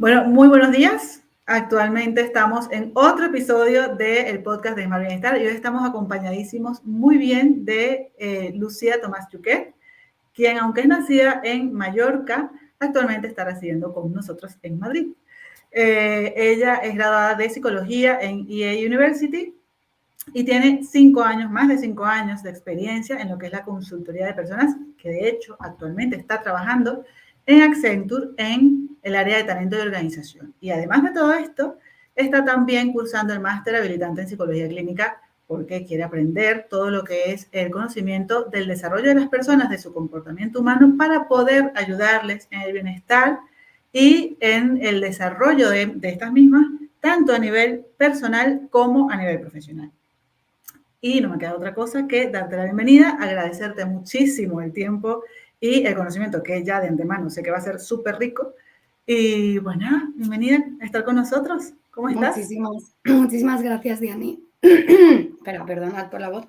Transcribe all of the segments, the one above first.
Bueno, muy buenos días. Actualmente estamos en otro episodio del podcast de Smart Bienestar y hoy estamos acompañadísimos muy bien de Lucía Tomás Chuquet, quien, aunque es nacida en Mallorca, actualmente está residiendo con nosotros en Madrid. Ella es graduada de Psicología en EA University y tiene más de 5 años de experiencia en lo que es la consultoría de personas, que de hecho actualmente está trabajando en Accenture en el área de talento y organización. Y además de todo esto, está también cursando el máster habilitante en psicología clínica porque quiere aprender todo lo que es el conocimiento del desarrollo de las personas, de su comportamiento humano, para poder ayudarles en el bienestar y en el desarrollo de estas mismas, tanto a nivel personal como a nivel profesional. Y no me queda otra cosa que darte la bienvenida, agradecerte muchísimo el tiempo y el conocimiento que ya de antemano sé que va a ser súper rico. Y bueno, bienvenida a estar con nosotros. ¿Cómo estás? Muchísimas gracias, Diani. Perdonad por la voz.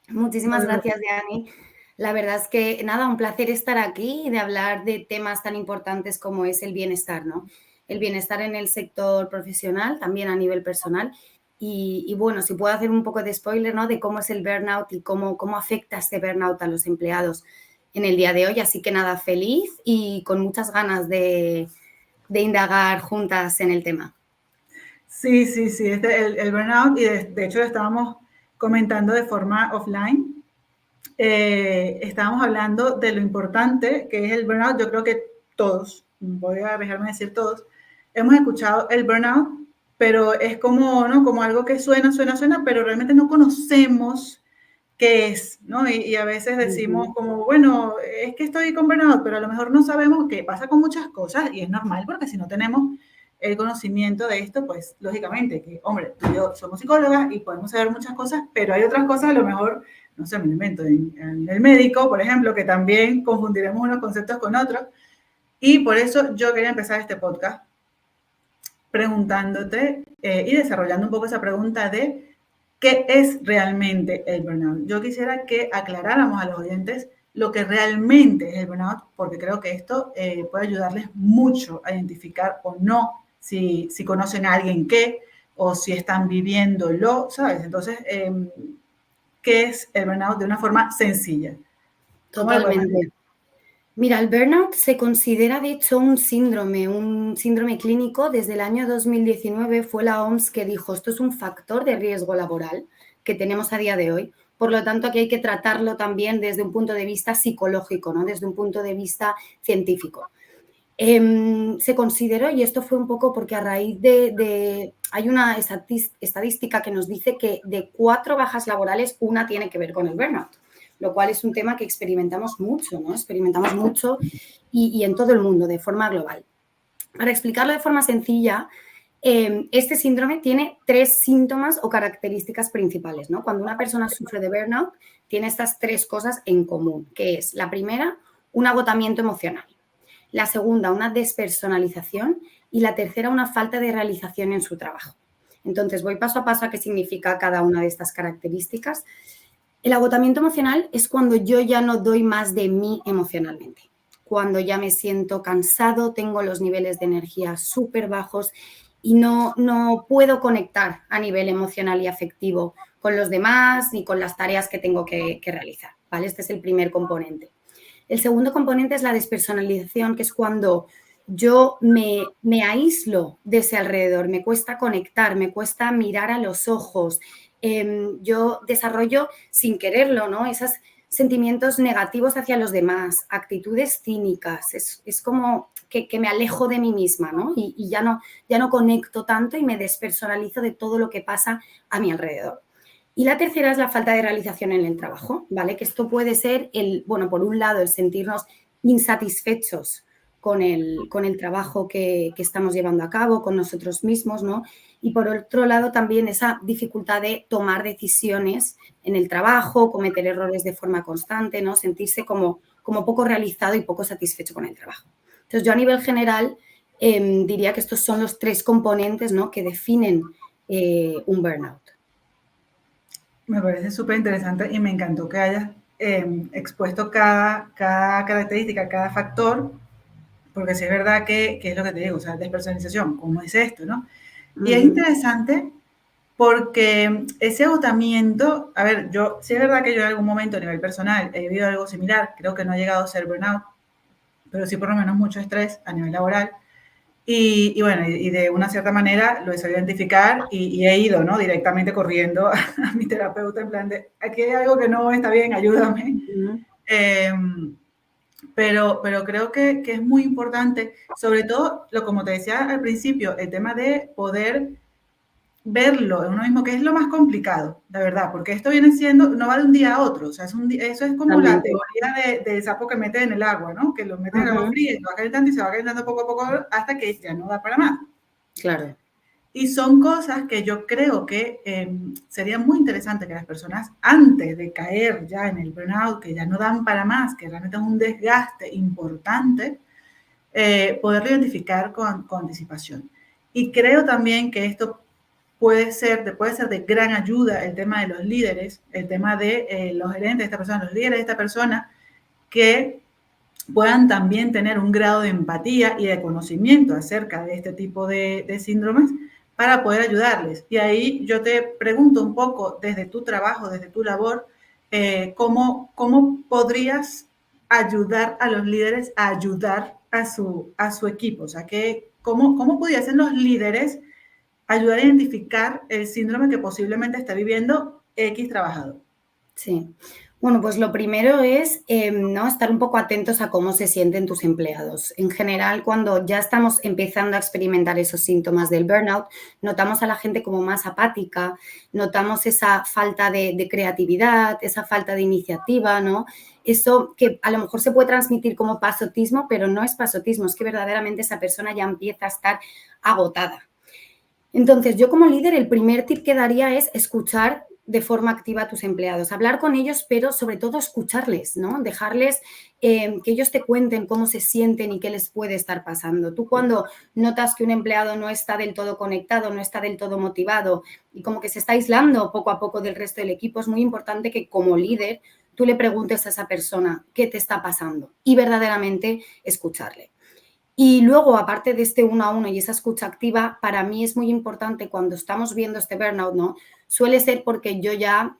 Muchísimas gracias, Diani. La verdad es que, nada, un placer estar aquí y de hablar de temas tan importantes como es el bienestar, ¿no? El bienestar en el sector profesional, también a nivel personal. Y bueno, si puedo hacer un poco de spoiler, ¿no? De cómo es el burnout y cómo afecta este burnout a los empleados en el día de hoy. Así que nada, feliz y con muchas ganas de indagar juntas en el tema. Sí, el burnout, y de hecho lo estábamos comentando de forma offline. Estábamos hablando de lo importante que es el burnout. Yo creo que todos, voy a arriesgarme a decir todos, hemos escuchado el burnout, pero es como, ¿no? Como algo que suena, pero realmente no conocemos qué es, ¿no? Y a veces decimos como, bueno, es que estoy con burnout, pero a lo mejor no sabemos qué pasa con muchas cosas y es normal porque si no tenemos el conocimiento de esto, pues lógicamente que, hombre, tú y yo somos psicólogas y podemos saber muchas cosas, pero hay otras cosas a lo mejor, no sé, me invento, en el médico, por ejemplo, que también confundiremos unos conceptos con otros. Y por eso yo quería empezar este podcast preguntándote y desarrollando un poco esa pregunta de qué es realmente el burnout. Yo quisiera que aclaráramos a los oyentes lo que realmente es el burnout, porque creo que esto puede ayudarles mucho a identificar o no si conocen a alguien que o si están viviéndolo, ¿sabes? Entonces, ¿qué es el burnout de una forma sencilla? ¿Cómo lo podemos Totalmente. Mira, el burnout se considera de hecho un síndrome clínico. Desde el año 2019 fue la OMS que dijo esto es un factor de riesgo laboral que tenemos a día de hoy. Por lo tanto, aquí hay que tratarlo también desde un punto de vista psicológico, ¿no? Desde un punto de vista científico. Se consideró, y esto fue un poco porque a raíz hay una estadística que nos dice que de 4 bajas laborales, una tiene que ver con el burnout, lo cual es un tema que experimentamos mucho, ¿no? Experimentamos mucho y en todo el mundo, de forma global. Para explicarlo de forma sencilla, este síndrome tiene 3 síntomas o características principales, ¿no? Cuando una persona sufre de burnout, tiene estas 3 cosas en común, que es, la primera, un agotamiento emocional. La segunda, una despersonalización y la tercera, una falta de realización en su trabajo. Entonces, voy paso a paso a qué significa cada una de estas características. El agotamiento emocional es cuando yo ya no doy más de mí emocionalmente, cuando ya me siento cansado, tengo los niveles de energía súper bajos y no puedo conectar a nivel emocional y afectivo con los demás ni con las tareas que tengo que realizar, ¿vale? Este es el primer componente. El segundo componente es la despersonalización, que es cuando yo me aíslo de ese alrededor, me cuesta conectar, me cuesta mirar a los ojos. Yo desarrollo sin quererlo, ¿no? Esos sentimientos negativos hacia los demás, actitudes cínicas. Es como que me alejo de mí misma, ¿no? Y ya no conecto tanto y me despersonalizo de todo lo que pasa a mi alrededor. Y la tercera es la falta de realización en el trabajo, ¿vale? Que esto puede ser por un lado, el sentirnos insatisfechos con el trabajo que estamos llevando a cabo, con nosotros mismos, ¿no? Y por otro lado, también esa dificultad de tomar decisiones en el trabajo, cometer errores de forma constante, ¿no? Sentirse como poco realizado y poco satisfecho con el trabajo. Entonces, yo a nivel general diría que estos son los 3 componentes, ¿no? Que definen un burnout. Me parece súper interesante y me encantó que hayas expuesto cada característica, cada factor, porque sí es verdad que es lo que te digo, o sea, despersonalización, ¿cómo es esto, no? Y es Ujú. interesante porque ese agotamiento, a ver, sí es verdad que yo en algún momento a nivel personal he vivido algo similar, creo que no he llegado a ser burnout, pero sí por lo menos mucho estrés a nivel laboral. Y bueno, y de una cierta manera lo he sabido identificar y he ido, ¿no? Directamente corriendo a mi terapeuta en plan de, aquí hay algo que no está bien, ayúdame. Ujú. Pero creo que es muy importante, sobre todo, como te decía al principio, el tema de poder verlo en uno mismo, que es lo más complicado, la verdad, porque esto viene siendo, no va de un día a otro, o sea, eso es como la Totalmente. teoría del sapo que mete en el agua, ¿no? Que lo mete en el agua Ujú. fría y lo va calentando y se va calentando poco a poco hasta que ya no da para más. Claro. Y son cosas que yo creo que sería muy interesante que las personas, antes de caer ya en el burnout, que ya no dan para más, que realmente es un desgaste importante, poderlo identificar con anticipación. Y creo también que esto puede ser de gran ayuda el tema de los líderes, el tema de los gerentes de esta persona, los líderes de esta persona, que puedan también tener un grado de empatía y de conocimiento acerca de este tipo de síndromes para poder ayudarles. Y ahí yo te pregunto un poco desde tu trabajo, desde tu labor, ¿cómo podrías ayudar a los líderes a ayudar a su equipo? O sea, ¿cómo pudiesen los líderes ayudar a identificar el síndrome que posiblemente está viviendo X trabajador? Sí. Bueno, pues lo primero es ¿no? Estar un poco atentos a cómo se sienten tus empleados. En general, cuando ya estamos empezando a experimentar esos síntomas del burnout, notamos a la gente como más apática, notamos esa falta de creatividad, esa falta de iniciativa, ¿no? Eso que a lo mejor se puede transmitir como pasotismo, pero no es pasotismo, es que verdaderamente esa persona ya empieza a estar agotada. Entonces, yo como líder, el primer tip que daría es escuchar de forma activa a tus empleados, hablar con ellos, pero sobre todo escucharles, ¿no? Dejarles que ellos te cuenten cómo se sienten y qué les puede estar pasando. Tú cuando notas que un empleado no está del todo conectado, no está del todo motivado y como que se está aislando poco a poco del resto del equipo, es muy importante que como líder tú le preguntes a esa persona qué te está pasando y verdaderamente escucharle. Y luego, aparte de este uno a uno y esa escucha activa, para mí es muy importante cuando estamos viendo este burnout, ¿no? Suele ser porque yo ya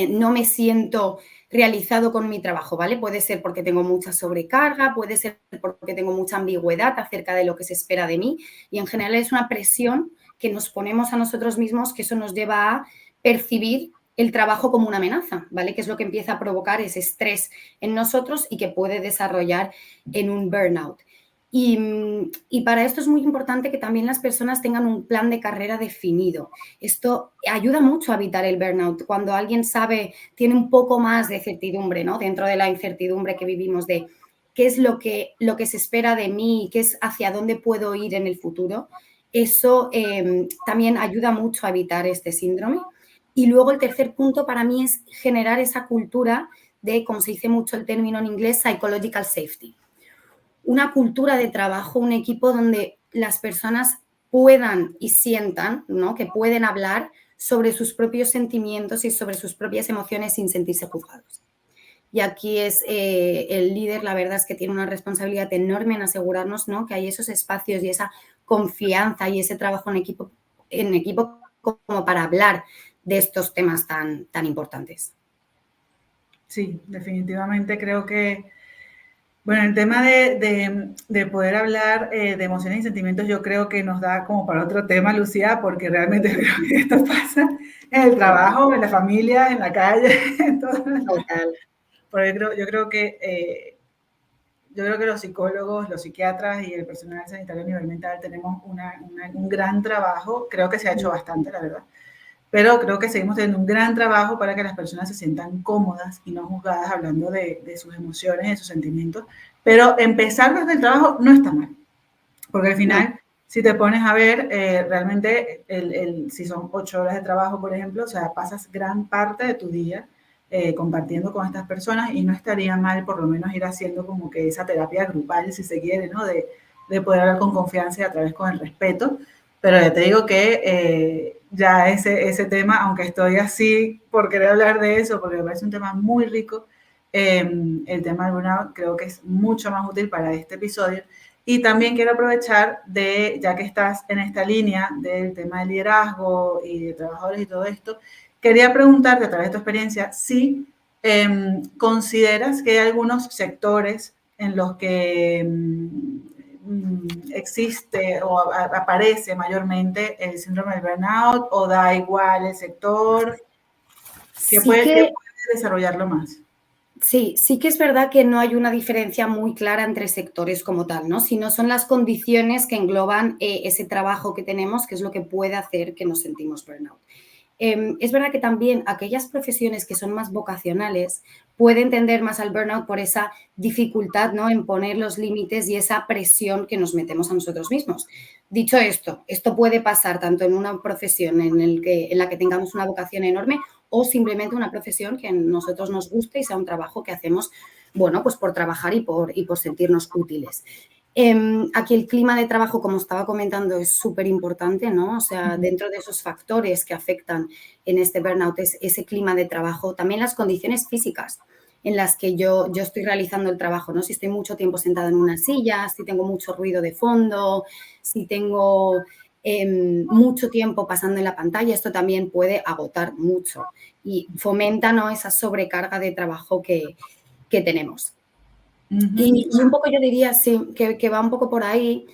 no me siento realizado con mi trabajo, ¿vale? Puede ser porque tengo mucha sobrecarga, puede ser porque tengo mucha ambigüedad acerca de lo que se espera de mí y en general es una presión que nos ponemos a nosotros mismos que eso nos lleva a percibir el trabajo como una amenaza, ¿vale? Que es lo que empieza a provocar ese estrés en nosotros y que puede desarrollar en un burnout. Y para esto es muy importante que también las personas tengan un plan de carrera definido. Esto ayuda mucho a evitar el burnout. Cuando alguien tiene un poco más de certidumbre, ¿no? Dentro de la incertidumbre que vivimos de qué es lo que se espera de mí, qué es hacia dónde puedo ir en el futuro, eso también ayuda mucho a evitar este síndrome. Y luego el tercer punto para mí es generar esa cultura de, como se dice mucho el término en inglés, psychological safety. Una cultura de trabajo, un equipo donde las personas puedan y sientan, ¿no? Que pueden hablar sobre sus propios sentimientos y sobre sus propias emociones sin sentirse juzgados. Y aquí es el líder, la verdad es que tiene una responsabilidad enorme en asegurarnos, ¿no? Que hay esos espacios y esa confianza y ese trabajo en equipo como para hablar de estos temas tan importantes. Sí, definitivamente creo que, bueno, el tema de poder hablar de emociones y sentimientos yo creo que nos da como para otro tema, Lucía, porque realmente creo que esto pasa en el trabajo, en la familia, en la calle, en todo. Total. Porque yo creo que los psicólogos, los psiquiatras y el personal sanitario a nivel mental tenemos un gran trabajo, creo que se ha hecho bastante, la verdad, pero creo que seguimos teniendo un gran trabajo para que las personas se sientan cómodas y no juzgadas hablando de sus emociones, de sus sentimientos, pero empezar desde el trabajo no está mal, porque al No. final, si te pones a ver, realmente, si son 8 horas de trabajo, por ejemplo, o sea, pasas gran parte de tu día compartiendo con estas personas y no estaría mal por lo menos ir haciendo como que esa terapia grupal, si se quiere, ¿no? De poder hablar con confianza y a través con el respeto. Pero ya te digo que ya ese tema, aunque estoy así por querer hablar de eso, porque me parece un tema muy rico, el tema del burnout creo que es mucho más útil para este episodio. Y también quiero aprovechar de, ya que estás en esta línea del tema de liderazgo y de trabajadores y todo esto, quería preguntarte a través de tu experiencia si consideras que hay algunos sectores en los que existe o aparece mayormente el síndrome del burnout, o da igual el sector, que puede desarrollarlo más. Sí, sí que es verdad que no hay una diferencia muy clara entre sectores como tal, ¿no? Sino son las condiciones que engloban ese trabajo que tenemos, que es lo que puede hacer que nos sentimos burnout. Es verdad que también aquellas profesiones que son más vocacionales pueden tender más al burnout por esa dificultad, ¿no?, en poner los límites y esa presión que nos metemos a nosotros mismos. Dicho esto puede pasar tanto en una profesión en la que tengamos una vocación enorme, o simplemente una profesión que a nosotros nos guste y sea un trabajo que hacemos, bueno, pues por trabajar y por sentirnos útiles. Aquí el clima de trabajo, como estaba comentando, es súper importante, ¿no? O sea, dentro de esos factores que afectan en este burnout es ese clima de trabajo, también las condiciones físicas en las que yo estoy realizando el trabajo, ¿no? Si estoy mucho tiempo sentada en una silla, si tengo mucho ruido de fondo, si tengo mucho tiempo pasando en la pantalla, esto también puede agotar mucho y fomenta, ¿no?, esa sobrecarga de trabajo que tenemos. Y un poco yo diría, sí, que va un poco por ahí.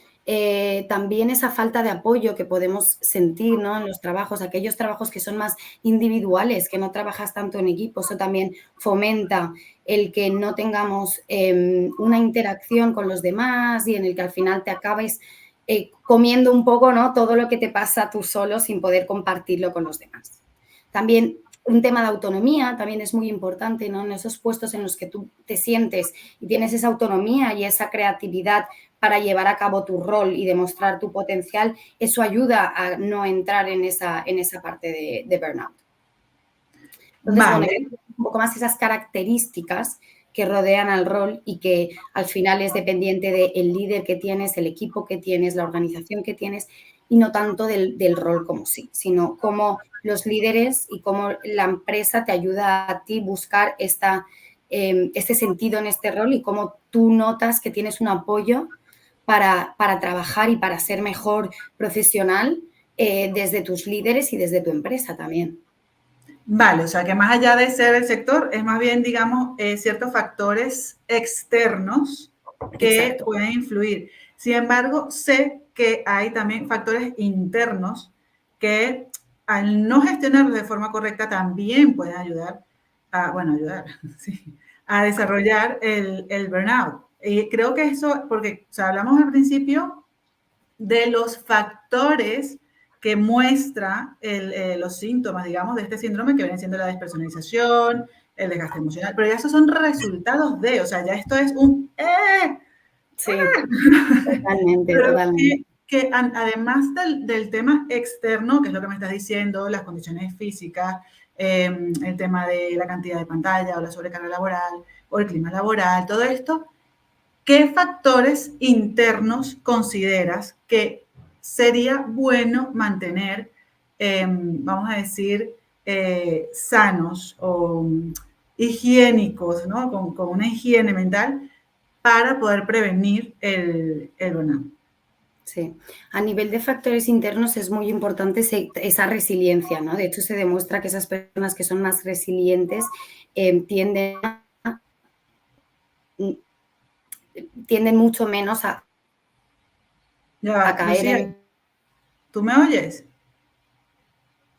También esa falta de apoyo que podemos sentir, ¿no?, en los trabajos, aquellos trabajos que son más individuales, que no trabajas tanto en equipo, eso también fomenta el que no tengamos una interacción con los demás y en el que al final te acabes comiendo un poco, ¿no?, todo lo que te pasa tú solo sin poder compartirlo con los demás. También un tema de autonomía también es muy importante, ¿no? En esos puestos en los que tú te sientes y tienes esa autonomía y esa creatividad para llevar a cabo tu rol y demostrar tu potencial, eso ayuda a no entrar en esa parte de burnout. Entonces, bueno, Vale. un poco más esas características que rodean al rol y que al final es dependiente del líder que tienes, el equipo que tienes, la organización que tienes y no tanto del rol como sí, sino cómo los líderes y cómo la empresa te ayuda a ti buscar este sentido en este rol y cómo tú notas que tienes un apoyo para trabajar y para ser mejor profesional desde tus líderes y desde tu empresa también. Vale, o sea que más allá de ser el sector, es más bien, digamos, ciertos factores externos que Exacto. pueden influir. Sin embargo, sé que hay también factores internos que al no gestionarlos de forma correcta también pueden ayudar sí, a desarrollar el burnout. Y creo que eso, porque o sea, hablamos al principio de los factores que muestra los síntomas, digamos, de este síndrome, que viene siendo la despersonalización, el desgaste emocional, pero ya esos son resultados de, o sea, ya esto es un Sí, totalmente, pero totalmente. que además del tema externo, que es lo que me estás diciendo, las condiciones físicas, el tema de la cantidad de pantalla o la sobrecarga laboral o el clima laboral, todo esto, ¿qué factores internos consideras que sería bueno mantener, vamos a decir, sanos o higiénicos, ¿no? Con una higiene mental para poder prevenir el burnout? Sí. A nivel de factores internos es muy importante esa resiliencia, ¿no? De hecho, se demuestra que esas personas que son más resilientes tienden mm, tienden mucho menos Ya a va, caer Lucía, en... ¿tú me oyes?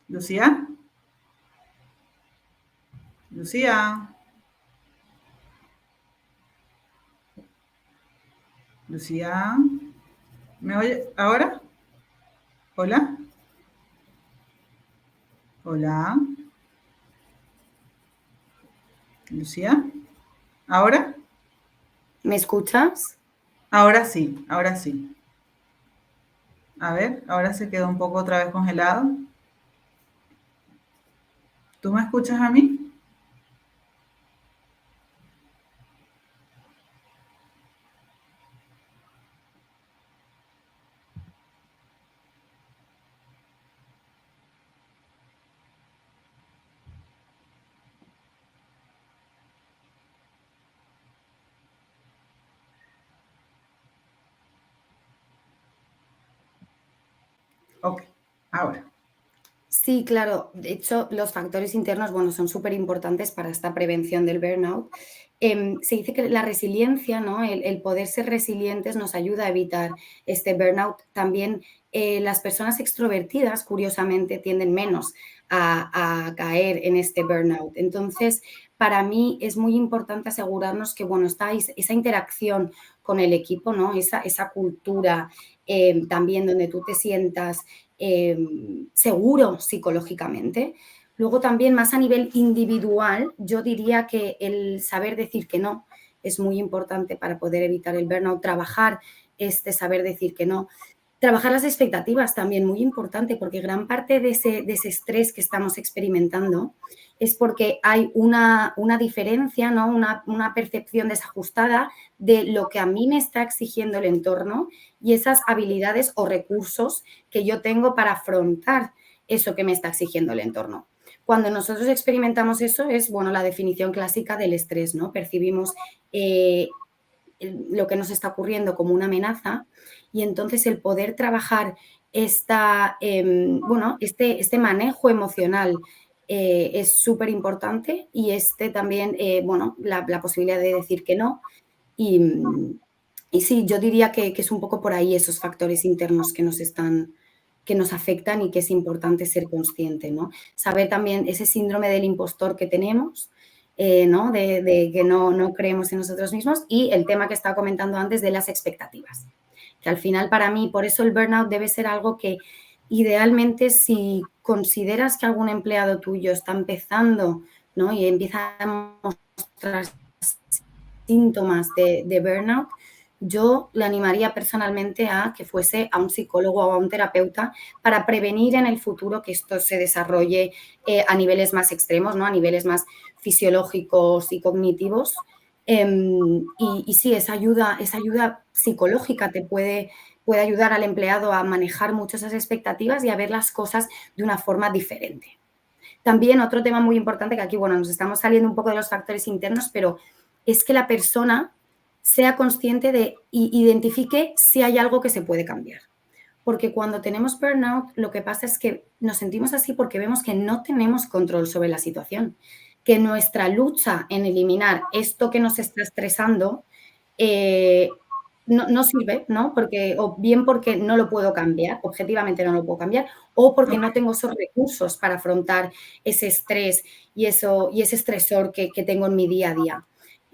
Lucía, Lucía, Lucía, ¿me oye ahora? Hola, hola, Lucía, ¿ahora? ¿Me escuchas? Ahora sí, ahora sí. A ver, ahora se quedó un poco otra vez congelado. ¿Tú me escuchas a mí? Ok, ahora. Sí, claro. De hecho, los factores internos, bueno, son súper importantes para esta prevención del burnout. Se dice que la resiliencia, ¿no? El poder ser resilientes nos ayuda a evitar este burnout. También las personas extrovertidas, curiosamente, tienden menos a caer en este burnout. Entonces, para mí es muy importante asegurarnos que, bueno, está esa interacción con el equipo, ¿no? Esa cultura también donde tú te sientas seguro psicológicamente. Luego también más a nivel individual, yo diría que el saber decir que no es muy importante para poder evitar el burnout, trabajar este saber decir que no. Trabajar las expectativas también, muy importante, porque gran parte de ese estrés que estamos experimentando es porque hay una diferencia, ¿no? Una percepción desajustada de lo que a mí me está exigiendo el entorno y esas habilidades o recursos que yo tengo para afrontar eso que me está exigiendo el entorno. Cuando nosotros experimentamos eso es, bueno, la definición clásica del estrés, ¿no? Percibimos lo que nos está ocurriendo como una amenaza y entonces el poder trabajar bueno, este manejo emocional es súper importante y también, bueno, la posibilidad de decir que no. Y sí, yo diría que es un poco por ahí esos factores internos que nos afectan y que es importante ser consciente, ¿no? Saber también ese síndrome del impostor que tenemos, ¿no? De que no creemos en nosotros mismos y el tema que estaba comentando antes de las expectativas. Que al final para mí, por eso el burnout debe ser algo que idealmente si consideras que algún empleado tuyo está empezando, ¿no? Y empieza a mostrar síntomas de burnout, yo le animaría personalmente a que fuese a un psicólogo o a un terapeuta para prevenir en el futuro que esto se desarrolle a niveles más extremos, ¿no? A niveles más fisiológicos y cognitivos. Y sí, esa ayuda psicológica te puede ayudar al empleado a manejar mucho esas expectativas y a ver las cosas de una forma diferente. También otro tema muy importante que aquí, bueno, nos estamos saliendo un poco de los factores internos, pero es que la persona sea consciente de y identifique si hay algo que se puede cambiar. Porque cuando tenemos burnout, lo que pasa es que nos sentimos así porque vemos que no tenemos control sobre la situación, que nuestra lucha en eliminar esto que nos está estresando no sirve, ¿no? O bien porque no lo puedo cambiar, objetivamente no lo puedo cambiar, o porque no tengo esos recursos para afrontar ese estrés y ese estresor que tengo en mi día a día.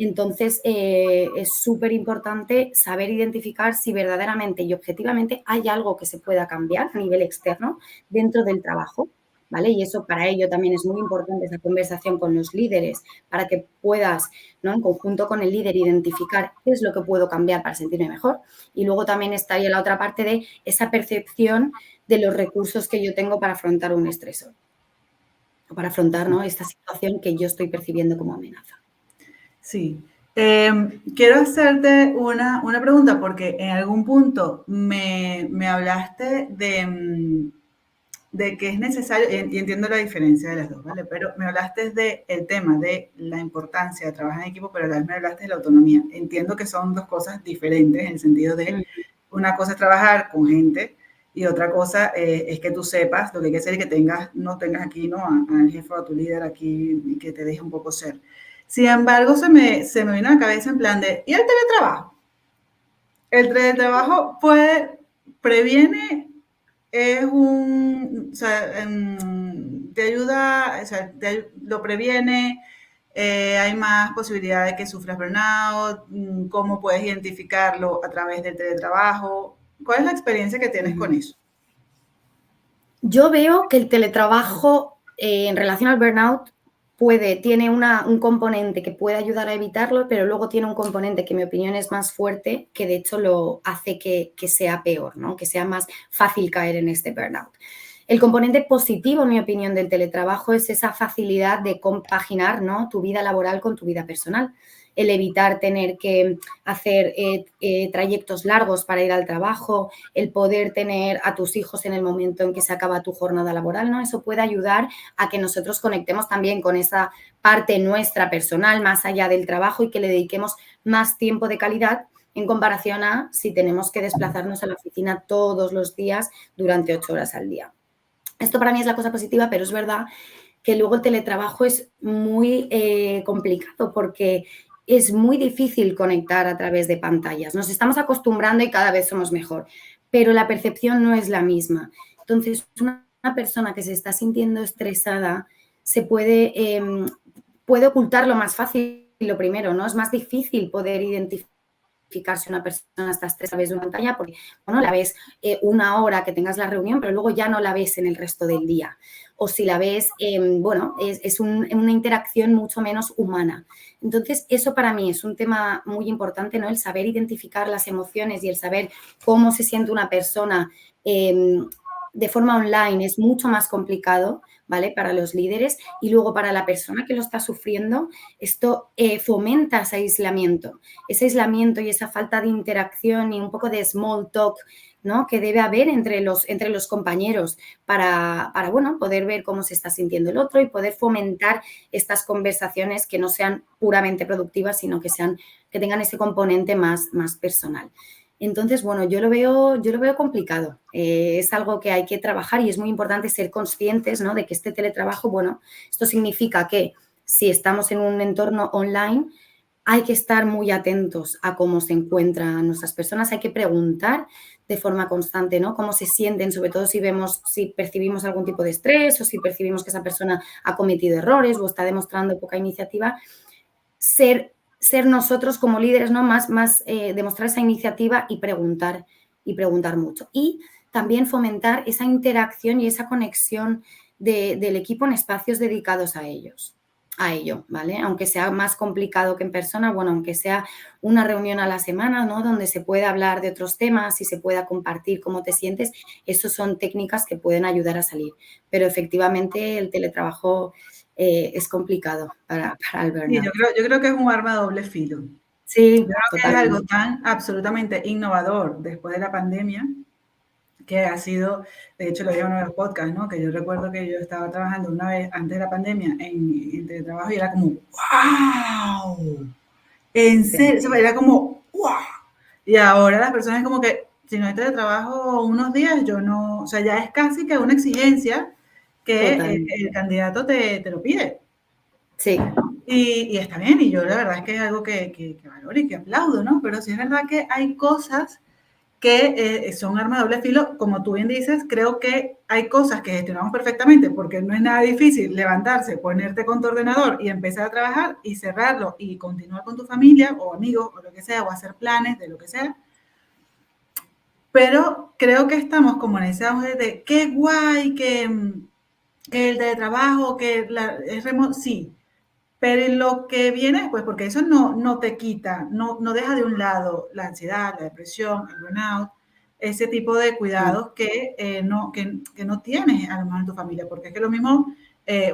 Entonces, es súper importante saber identificar si verdaderamente y objetivamente hay algo que se pueda cambiar a nivel externo dentro del trabajo, ¿vale? Y eso para ello también es muy importante esa conversación con los líderes para que puedas, ¿no? En conjunto con el líder, identificar qué es lo que puedo cambiar para sentirme mejor. Y luego también estaría la otra parte de esa percepción de los recursos que yo tengo para afrontar un estresor o para afrontar, ¿no? Esta situación que yo estoy percibiendo como amenaza. Sí. Quiero hacerte una pregunta porque en algún punto me hablaste de que es necesario, y entiendo la diferencia de las dos, ¿vale? Pero me hablaste del tema de la importancia de trabajar en equipo, pero a la vez me hablaste de la autonomía. Entiendo que son dos cosas diferentes en el sentido de una cosa es trabajar con gente y otra cosa es que tú sepas lo que hay que hacer y que no tengas aquí, ¿no? Al jefe o a tu líder aquí y que te deje un poco ser. Sin embargo, se me vino a la cabeza en plan de, ¿y el teletrabajo? El teletrabajo previene, o sea, te ayuda, o sea, lo previene, hay más posibilidad de que sufras burnout, cómo puedes identificarlo a través del teletrabajo. ¿Cuál es la experiencia que tienes con eso? Yo veo que el teletrabajo en relación al burnout tiene un componente que puede ayudar a evitarlo, pero luego tiene un componente que en mi opinión es más fuerte, que de hecho lo hace que sea peor, ¿no? Que sea más fácil caer en este burnout. El componente positivo, en mi opinión, del teletrabajo es esa facilidad de compaginar, ¿no? Tu vida laboral con tu vida personal. El evitar tener que hacer trayectos largos para ir al trabajo, el poder tener a tus hijos en el momento en que se acaba tu jornada laboral, ¿no? Eso puede ayudar a que nosotros conectemos también con esa parte nuestra personal más allá del trabajo y que le dediquemos más tiempo de calidad en comparación a si tenemos que desplazarnos a la oficina todos los días durante 8 horas al día. Esto para mí es la cosa positiva, pero es verdad que luego el teletrabajo es muy complicado porque es muy difícil conectar a través de pantallas. Nos estamos acostumbrando y cada vez somos mejor, pero la percepción no es la misma. Entonces, una persona que se está sintiendo estresada se puede ocultarlo más fácil, lo primero, ¿no? Es más difícil poder identificar si una persona está estresada a través de una pantalla porque, bueno, la ves una hora que tengas la reunión, pero luego ya no la ves en el resto del día. O si la ves, bueno, es una interacción mucho menos humana. Entonces, eso para mí es un tema muy importante, ¿no? El saber identificar las emociones y el saber cómo se siente una persona de forma online es mucho más complicado, ¿vale? Para los líderes y luego para la persona que lo está sufriendo, esto fomenta ese aislamiento y esa falta de interacción y un poco de small talk, ¿no? Que debe haber entre los compañeros para, bueno, poder ver cómo se está sintiendo el otro y poder fomentar estas conversaciones que no sean puramente productivas, sino que tengan ese componente más personal. Entonces, bueno, yo lo veo complicado. Es algo que hay que trabajar y es muy importante ser conscientes, ¿no? De que este teletrabajo, bueno, esto significa que si estamos en un entorno online, hay que estar muy atentos a cómo se encuentran nuestras personas, hay que preguntar de forma constante, ¿no? Cómo se sienten, sobre todo si percibimos algún tipo de estrés o si percibimos que esa persona ha cometido errores o está demostrando poca iniciativa. Ser nosotros como líderes, ¿no? Demostrar esa iniciativa y preguntar mucho. Y también fomentar esa interacción y esa conexión del equipo en espacios dedicados a ello, ¿vale? Aunque sea más complicado que en persona, bueno, aunque sea una reunión a la semana, ¿no? Donde se pueda hablar de otros temas y se pueda compartir cómo te sientes, eso son técnicas que pueden ayudar a salir. Pero efectivamente el teletrabajo es complicado para el Sí, burnout. yo creo que es un arma de doble filo. Yo Sí, creo que es algo totalmente. tan absolutamente innovador después de la pandemia, que ha sido, de hecho lo digo en uno de los podcasts, ¿no? Que yo recuerdo que yo estaba trabajando una vez antes de la pandemia en teletrabajo y era como, ¡wow! En Sí, serio, era como, ¡wow! Y ahora las personas como que, si no hay teletrabajo unos días, yo no, o sea, ya es casi que una exigencia que totalmente. el candidato te lo pide. Sí, Y está bien, y yo la verdad es que es algo que valoro y que aplaudo, ¿no? Pero sí es verdad que hay cosas que son armas de doble filo, como tú bien dices, creo que hay cosas que gestionamos perfectamente porque no es nada difícil levantarse, ponerte con tu ordenador y empezar a trabajar y cerrarlo y continuar con tu familia o amigos o lo que sea, o hacer planes de lo que sea. Pero creo que estamos como en ese auge de qué guay, que el teletrabajo, es remoto, sí, pero lo que viene después, porque eso no te quita, no deja de un lado la ansiedad, la depresión, el burnout, ese tipo de mm, cuidados que no tienes a lo mejor en tu familia, porque es que lo mismo,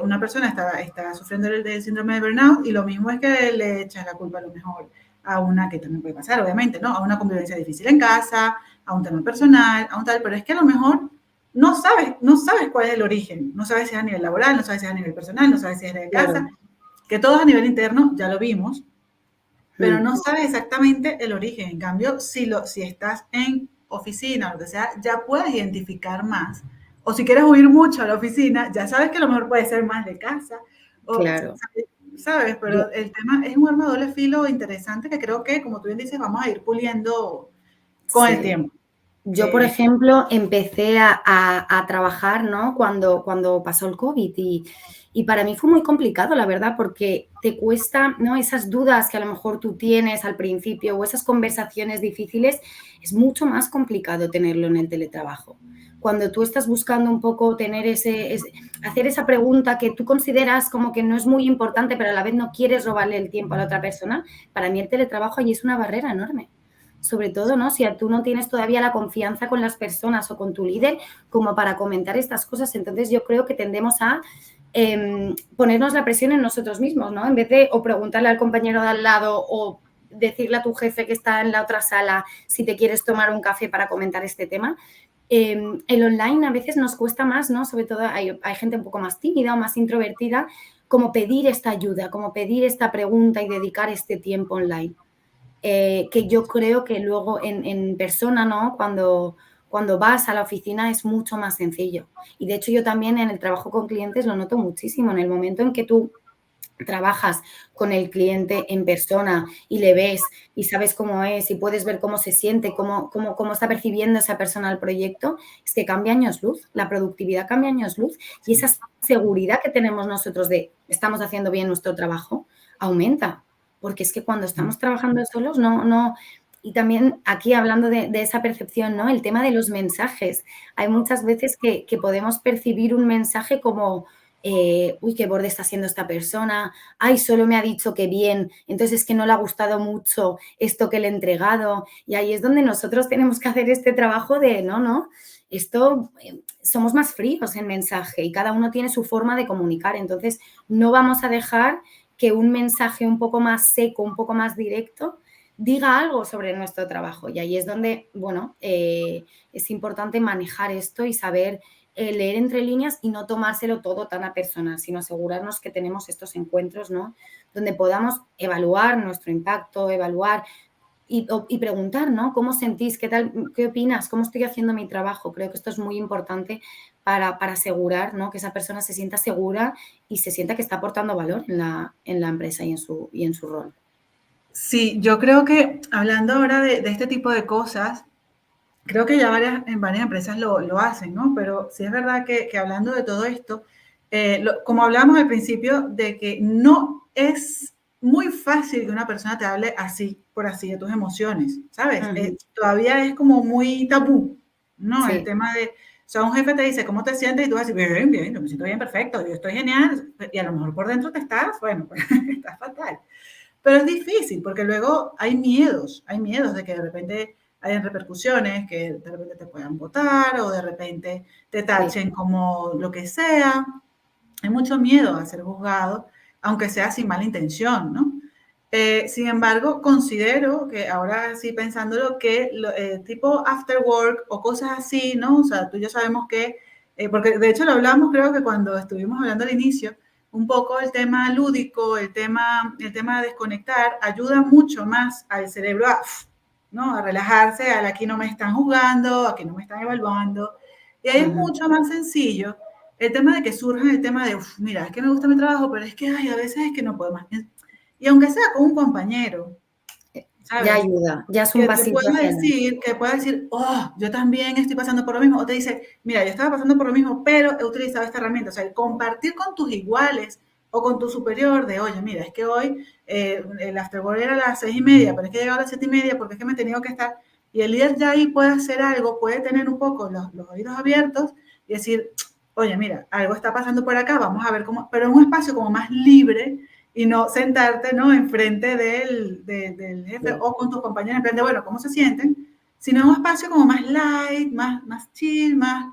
una persona está sufriendo del síndrome de burnout y lo mismo es que le echas la culpa a lo mejor a una que también puede pasar, obviamente, ¿no? A una convivencia difícil en casa, a un tema personal, a un tal, pero es que a lo mejor no sabes cuál es el origen, no sabes si es a nivel laboral, no sabes si es a nivel personal, no sabes si es de casa, claro. que todo es a nivel interno, ya lo vimos, pero Mm, no sabes exactamente el origen. En cambio, si estás en oficina o lo que sea, ya puedes identificar más. O si quieres huir mucho a la oficina, ya sabes que a lo mejor puede ser más de casa. O, claro. ¿sabes? Yo, Pero el tema es un arma de doble filo interesante que creo que, como tú bien dices, vamos a ir puliendo con el sí. tiempo. Yo, por Que, ejemplo, empecé a trabajar, ¿no? Cuando pasó el COVID y para mí fue muy complicado, la verdad, porque te cuesta, ¿no? Esas dudas que a lo mejor tú tienes al principio o esas conversaciones difíciles, es mucho más complicado tenerlo en el teletrabajo. Cuando tú estás buscando un poco hacer esa pregunta que tú consideras como que no es muy importante, pero a la vez no quieres robarle el tiempo a la otra persona, para mí el teletrabajo allí es una barrera enorme. Sobre todo, ¿no? Si tú no tienes todavía la confianza con las personas o con tu líder como para comentar estas cosas, entonces yo creo que tendemos a ponernos la presión en nosotros mismos, ¿no? En vez de o preguntarle al compañero de al lado o decirle a tu jefe que está en la otra sala si te quieres tomar un café para comentar este tema. El online a veces nos cuesta más, ¿no? Sobre todo hay gente un poco más tímida o más introvertida, como pedir esta ayuda, como pedir esta pregunta y dedicar este tiempo online. que yo creo que luego en persona, ¿no? Cuando vas a la oficina es mucho más sencillo. Y de hecho yo también en el trabajo con clientes lo noto muchísimo. En el momento en que tú trabajas con el cliente en persona y le ves y sabes cómo es y puedes ver cómo se siente, cómo está percibiendo esa persona el proyecto, es que cambia años luz, la productividad cambia años luz y esa seguridad que tenemos nosotros de estamos haciendo bien nuestro trabajo aumenta, porque es que cuando estamos trabajando solos no. Y también aquí hablando de esa percepción, ¿no? El tema de los mensajes. Hay muchas veces que podemos percibir un mensaje como uy, qué borde está siendo esta persona, ay, solo me ha dicho que bien, entonces es que no le ha gustado mucho esto que le he entregado. Y ahí es donde nosotros tenemos que hacer este trabajo de, no, esto somos más fríos en mensaje y cada uno tiene su forma de comunicar. Entonces, no vamos a dejar que un mensaje un poco más seco, un poco más directo, diga algo sobre nuestro trabajo. Y ahí es donde, bueno, es importante manejar esto y saber leer entre líneas y no tomárselo todo tan a personal, sino asegurarnos que tenemos estos encuentros, ¿no? Donde podamos evaluar nuestro impacto, evaluar y preguntar, ¿no? ¿Cómo sentís? ¿Qué tal? ¿Qué opinas? ¿Cómo estoy haciendo mi trabajo? Creo que esto es muy importante para asegurar, ¿no? Que esa persona se sienta segura y se sienta que está aportando valor en la empresa y en su rol. Sí, yo creo que hablando ahora de este tipo de cosas, creo que ya en varias empresas lo hacen, ¿no? Pero sí es verdad que hablando de todo esto, como hablamos al principio, de que no es muy fácil que una persona te hable así, por así, de tus emociones, ¿sabes? Todavía es como muy tabú, ¿no? El Sí. tema de, o sea, un jefe te dice, ¿cómo te sientes? Y tú vas a decir, bien, bien, yo me siento bien, perfecto, yo estoy genial. Y a lo mejor por dentro te estás, bueno, pues estás fatal. Pero es difícil porque luego hay miedos de que de repente hayan repercusiones, que de repente te puedan votar o de repente te tachen como lo que sea. Hay mucho miedo a ser juzgado, aunque sea sin mala intención, ¿no? Sin embargo, considero que ahora sí pensándolo, que tipo after work o cosas así, ¿no? O sea, tú y yo sabemos que, porque de hecho lo hablamos creo que cuando estuvimos hablando al inicio, un poco el tema lúdico, el tema de desconectar, ayuda mucho más al cerebro ¿no? A relajarse, al aquí no me están juzgando, aquí no me están evaluando. Y ahí es mucho más sencillo el tema de que surja el tema de, mira, es que me gusta mi trabajo, pero es que ay, a veces es que no puedo más. Y aunque sea con un compañero, Ya ¿sabes? ayuda, ya es un Que te pasito pueda hacia adelante. decir, oh, yo también estoy pasando por lo mismo. O te dice, mira, yo estaba pasando por lo mismo, pero he utilizado esta herramienta. O sea, el compartir con tus iguales o con tu superior de, oye, mira, es que hoy el afterwork era a las 6:30, pero es que he llegado a las 7:30 porque es que me he tenido que estar. Y el líder ya ahí puede hacer algo, puede tener un poco los oídos abiertos y decir, oye, mira, algo está pasando por acá, vamos a ver cómo, pero en un espacio como más libre y no sentarte, ¿no? Enfrente del jefe o con tus compañeros en plan de, bueno, ¿cómo se sienten? Sino en un espacio como más light, más chill, más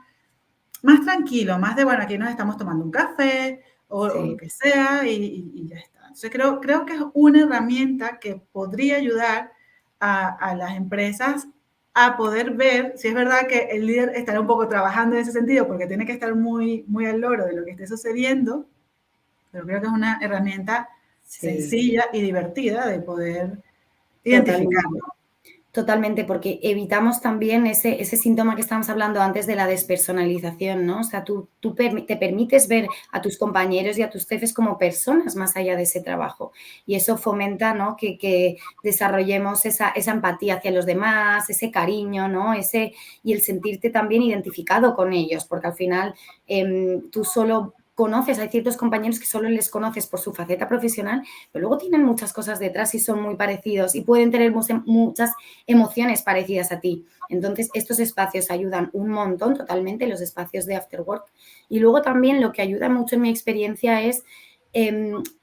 tranquilo, más de, bueno, aquí nos estamos tomando un café o lo que sea y ya está. Entonces creo que es una herramienta que podría ayudar a las empresas a poder ver, si es verdad que el líder estará un poco trabajando en ese sentido porque tiene que estar muy, muy al loro de lo que esté sucediendo, pero creo que es una herramienta Sí, sencilla y divertida de poder totalmente. identificarlo. Totalmente, porque evitamos también ese síntoma que estábamos hablando antes de la despersonalización, ¿no? O sea, tú te permites ver a tus compañeros y a tus jefes como personas más allá de ese trabajo. Y eso fomenta, ¿no? Que desarrollemos esa empatía hacia los demás, ese cariño, ¿no? Y el sentirte también identificado con ellos, porque al final tú solo conoces, hay ciertos compañeros que solo les conoces por su faceta profesional, pero luego tienen muchas cosas detrás y son muy parecidos y pueden tener muchas emociones parecidas a ti. Entonces, estos espacios ayudan un montón totalmente, los espacios de after work. Y luego también lo que ayuda mucho en mi experiencia es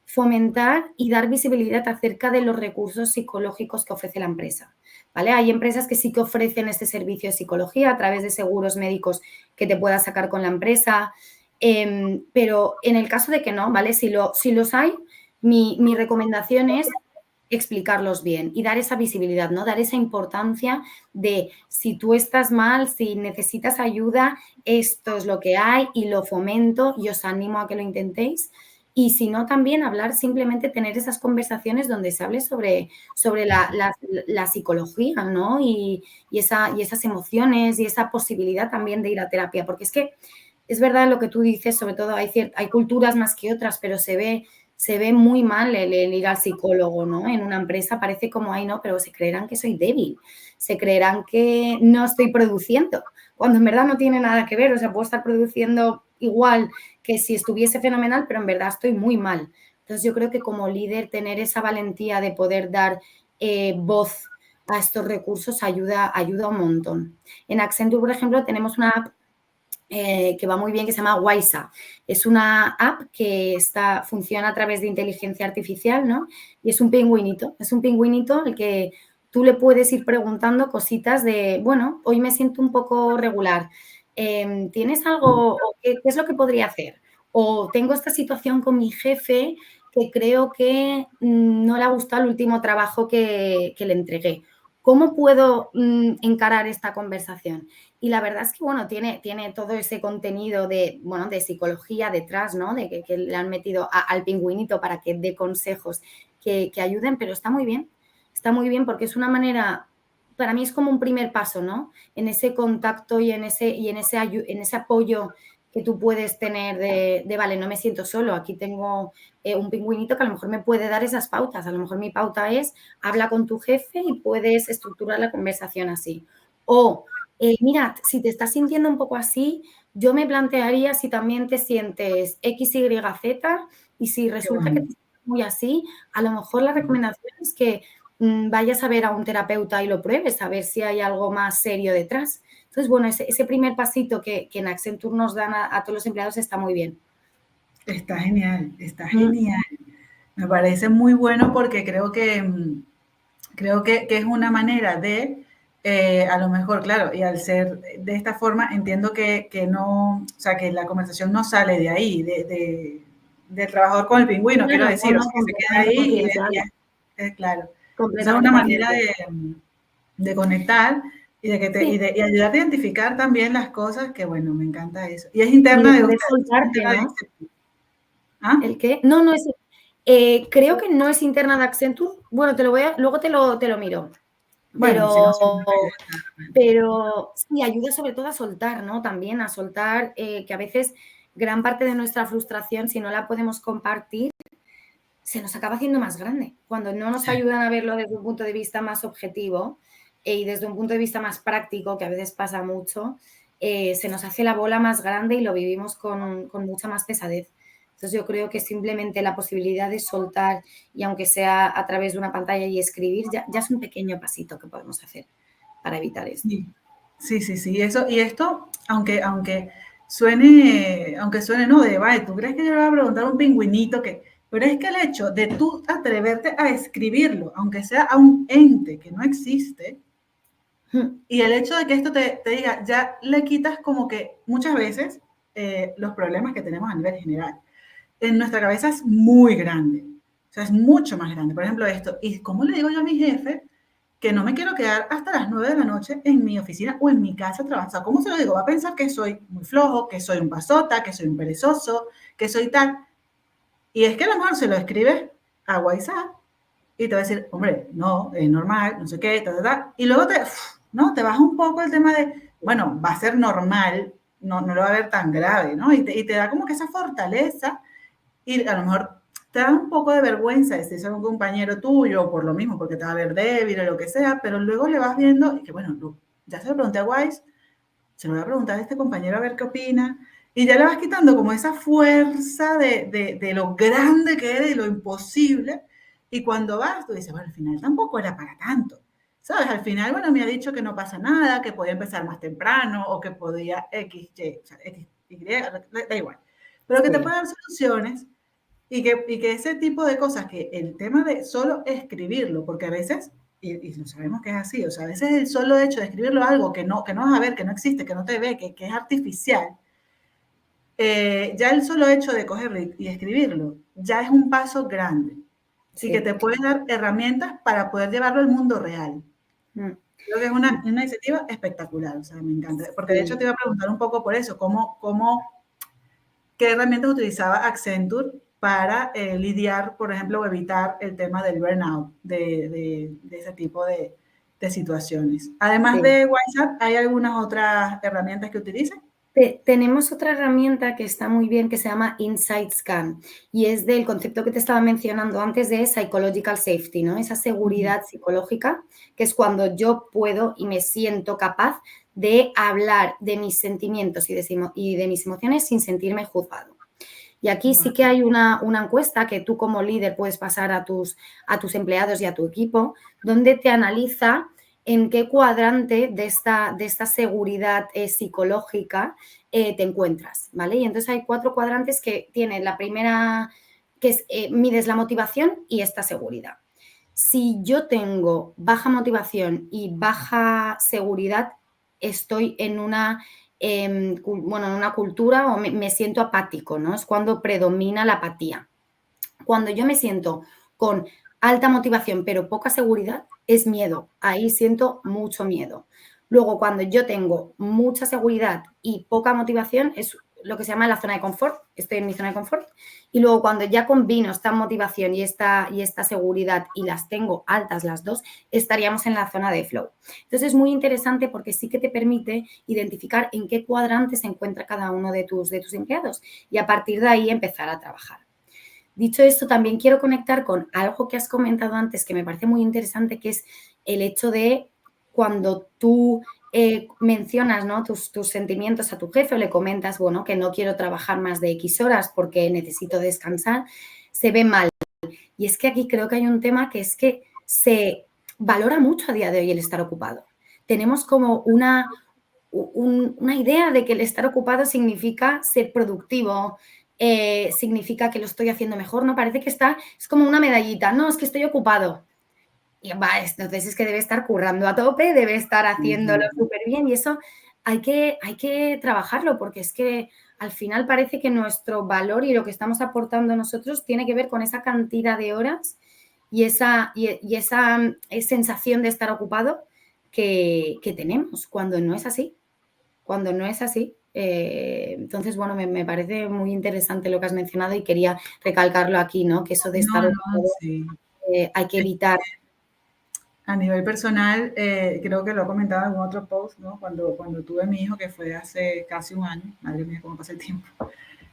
fomentar y dar visibilidad acerca de los recursos psicológicos que ofrece la empresa. ¿Vale? Hay empresas que sí que ofrecen este servicio de psicología a través de seguros médicos que te puedas sacar con la empresa, pero en el caso de que no, ¿vale? Si los hay, mi recomendación es explicarlos bien y dar esa visibilidad, ¿no? Dar esa importancia de si tú estás mal, si necesitas ayuda, esto es lo que hay y lo fomento y os animo a que lo intentéis. Y si no, también hablar, simplemente tener esas conversaciones donde se hable sobre la psicología, ¿no? Y esas emociones y esa posibilidad también de ir a terapia. Porque es que es verdad lo que tú dices, sobre todo hay culturas más que otras, pero se ve muy mal el ir al psicólogo, ¿no? En una empresa parece como, ay, no, pero se creerán que soy débil, se creerán que no estoy produciendo, cuando en verdad no tiene nada que ver. O sea, puedo estar produciendo igual que si estuviese fenomenal, pero en verdad estoy muy mal. Entonces, yo creo que como líder tener esa valentía de poder dar voz a estos recursos ayuda un montón. En Accenture, por ejemplo, tenemos una app que va muy bien, que se llama Wisa. Es una app que funciona a través de inteligencia artificial, ¿no? Y es un pingüinito al que tú le puedes ir preguntando cositas de, bueno, hoy me siento un poco regular. ¿Tienes algo? ¿Qué es lo que podría hacer? O tengo esta situación con mi jefe que creo que no le ha gustado el último trabajo que le entregué. ¿Cómo puedo encarar esta conversación? Y la verdad es que, bueno, tiene todo ese contenido de psicología detrás, ¿no? De que le han metido al pingüinito para que dé consejos que ayuden, pero está muy bien. Está muy bien porque es una manera, para mí es como un primer paso, ¿no? En ese contacto y en ese apoyo que tú puedes tener de vale, no me siento solo, aquí tengo un pingüinito que a lo mejor me puede dar esas pautas. A lo mejor mi pauta es, habla con tu jefe y puedes estructurar la conversación así. O mira, si te estás sintiendo un poco así, yo me plantearía si también te sientes X, Y, Z, y si resulta que te sientes muy así, a lo mejor la recomendación es que vayas a ver a un terapeuta y lo pruebes, a ver si hay algo más serio detrás. Entonces, bueno, ese primer pasito que en Accenture nos dan a todos los empleados está muy bien. Está genial, está genial. Me parece muy bueno porque creo que es una manera de, a lo mejor, claro, y al ser de esta forma, entiendo que no, o sea, que la conversación no sale de ahí, del trabajador con el pingüino, quiero Claro, decir, o no, sea, que se queda completamente ahí confidencial. claro. Esa es Completamente una manera confidencial. de conectar y Sí. y ayudarte a identificar también las cosas que, bueno, me encanta eso. Y es Y interna de de poder ustedes, es soltarte, interna de ¿no? Accenture. ¿Ah? ¿El qué? No, no es. Creo que no es interna de Accenture. Bueno, luego te lo miro. Bueno, si no, siempre Pero sí, ayuda sobre todo a soltar, ¿no? También a soltar que a veces gran parte de nuestra frustración, si no la podemos compartir, se nos acaba haciendo más grande. Cuando no nos ayudan a verlo desde un punto de vista más objetivo y desde un punto de vista más práctico, que a veces pasa mucho, se nos hace la bola más grande y lo vivimos con mucha más pesadez. Entonces yo creo que simplemente la posibilidad de soltar, y aunque sea a través de una pantalla y escribir, ya es un pequeño pasito que podemos hacer para evitar esto. Sí, sí, sí, sí, eso, y esto, aunque suene, no, de, vaya, ¿tú crees que yo le voy a preguntar a un pingüinito que, pero es que el hecho de tú atreverte a escribirlo, aunque sea a un ente que no existe, y el hecho de que esto te diga, ya le quitas como que muchas veces los problemas que tenemos a nivel general. En nuestra cabeza es muy grande, o sea, es mucho más grande. Por ejemplo, esto, ¿y cómo le digo yo a mi jefe que no me quiero quedar hasta las 9 de la noche en mi oficina o en mi casa trabajando? O sea, ¿cómo se lo digo? Va a pensar que soy muy flojo, que soy un pasota, que soy un perezoso, que soy tal. Y es que a lo mejor se lo escribes a WhatsApp y te va a decir, hombre, no, es normal, no sé qué, ta, ta, ta. Y luego ¿no? Te baja un poco el tema de, bueno, va a ser normal, no lo va a ver tan grave, ¿no? Y te da como que esa fortaleza y a lo mejor te da un poco de vergüenza decir eso a un compañero tuyo por lo mismo, porque te va a ver débil o lo que sea, pero luego le vas viendo y que, bueno, ya se lo pregunté a Wise, se lo voy a preguntar a este compañero a ver qué opina, y ya le vas quitando como esa fuerza de lo grande que eres y lo imposible, y cuando vas, tú dices, bueno, al final tampoco era para tanto, ¿sabes? Al final, bueno, me ha dicho que no pasa nada, que podía empezar más temprano, o que podía X, Y, o sea, X, Y, da igual, pero que te Sí. puede dar soluciones y que ese tipo de cosas, que el tema de solo escribirlo, porque a veces, y lo sabemos que es así, o sea, a veces el solo hecho de escribirlo algo que no vas a ver, que no existe, que no te ve, que es artificial, ya el solo hecho de cogerlo y escribirlo, ya es un paso grande y que Sí. te puede dar herramientas para poder llevarlo al mundo real. Mm. Creo que es una iniciativa espectacular, o sea, me encanta, porque de hecho te Sí. iba a preguntar un poco por eso, ¿qué herramientas utilizaba Accenture para lidiar, por ejemplo, o evitar el tema del burnout, de ese tipo de situaciones. Además Sí. de WhatsApp, ¿hay algunas otras herramientas que utilicen? Tenemos otra herramienta que está muy bien que se llama Insight Scan y es del concepto que te estaba mencionando antes de psychological safety, ¿no? Esa seguridad psicológica, que es cuando yo puedo y me siento capaz de hablar de mis sentimientos y de mis emociones sin sentirme juzgado. Y aquí sí que hay una encuesta que tú como líder puedes pasar a tus empleados y a tu equipo, donde te analiza en qué cuadrante de esta seguridad psicológica te encuentras, ¿vale? Y entonces hay 4 cuadrantes que tienen la primera, que es mides la motivación y esta seguridad. Si yo tengo baja motivación y baja seguridad, estoy en una en una cultura o me siento apático, ¿no? Es cuando predomina la apatía. Cuando yo me siento con alta motivación pero poca seguridad, es miedo. Ahí siento mucho miedo. Luego, cuando yo tengo mucha seguridad y poca motivación, es lo que se llama la zona de confort. Estoy en mi zona de confort. Y luego, cuando ya combino esta motivación y esta seguridad y las tengo altas las dos, estaríamos en la zona de flow. Entonces, es muy interesante porque sí que te permite identificar en qué cuadrante se encuentra cada uno de tus empleados y a partir de ahí empezar a trabajar. Dicho esto, también quiero conectar con algo que has comentado antes que me parece muy interesante, que es el hecho de cuando tú mencionas, ¿no?, tus sentimientos a tu jefe o le comentas, bueno, que no quiero trabajar más de X horas porque necesito descansar, se ve mal. Y es que aquí creo que hay un tema que es que se valora mucho a día de hoy el estar ocupado. Tenemos como una idea de que el estar ocupado significa ser productivo, significa que lo estoy haciendo mejor, ¿no? Parece que es como una medallita, no, es que estoy ocupado. Y entonces es que debe estar currando a tope, debe estar haciéndolo súper bien y eso hay que trabajarlo porque es que al final parece que nuestro valor y lo que estamos aportando nosotros tiene que ver con esa cantidad de horas y esa sensación de estar ocupado que tenemos cuando no es así. Cuando no es así. Entonces, bueno, me parece muy interesante lo que has mencionado y quería recalcarlo aquí, ¿no? Que eso de estar ocupado Sí. hay que evitar. A nivel personal, creo que lo he comentado en algún otro post, ¿no? Cuando tuve mi hijo, que fue hace casi un año, madre mía, cómo pasa el tiempo.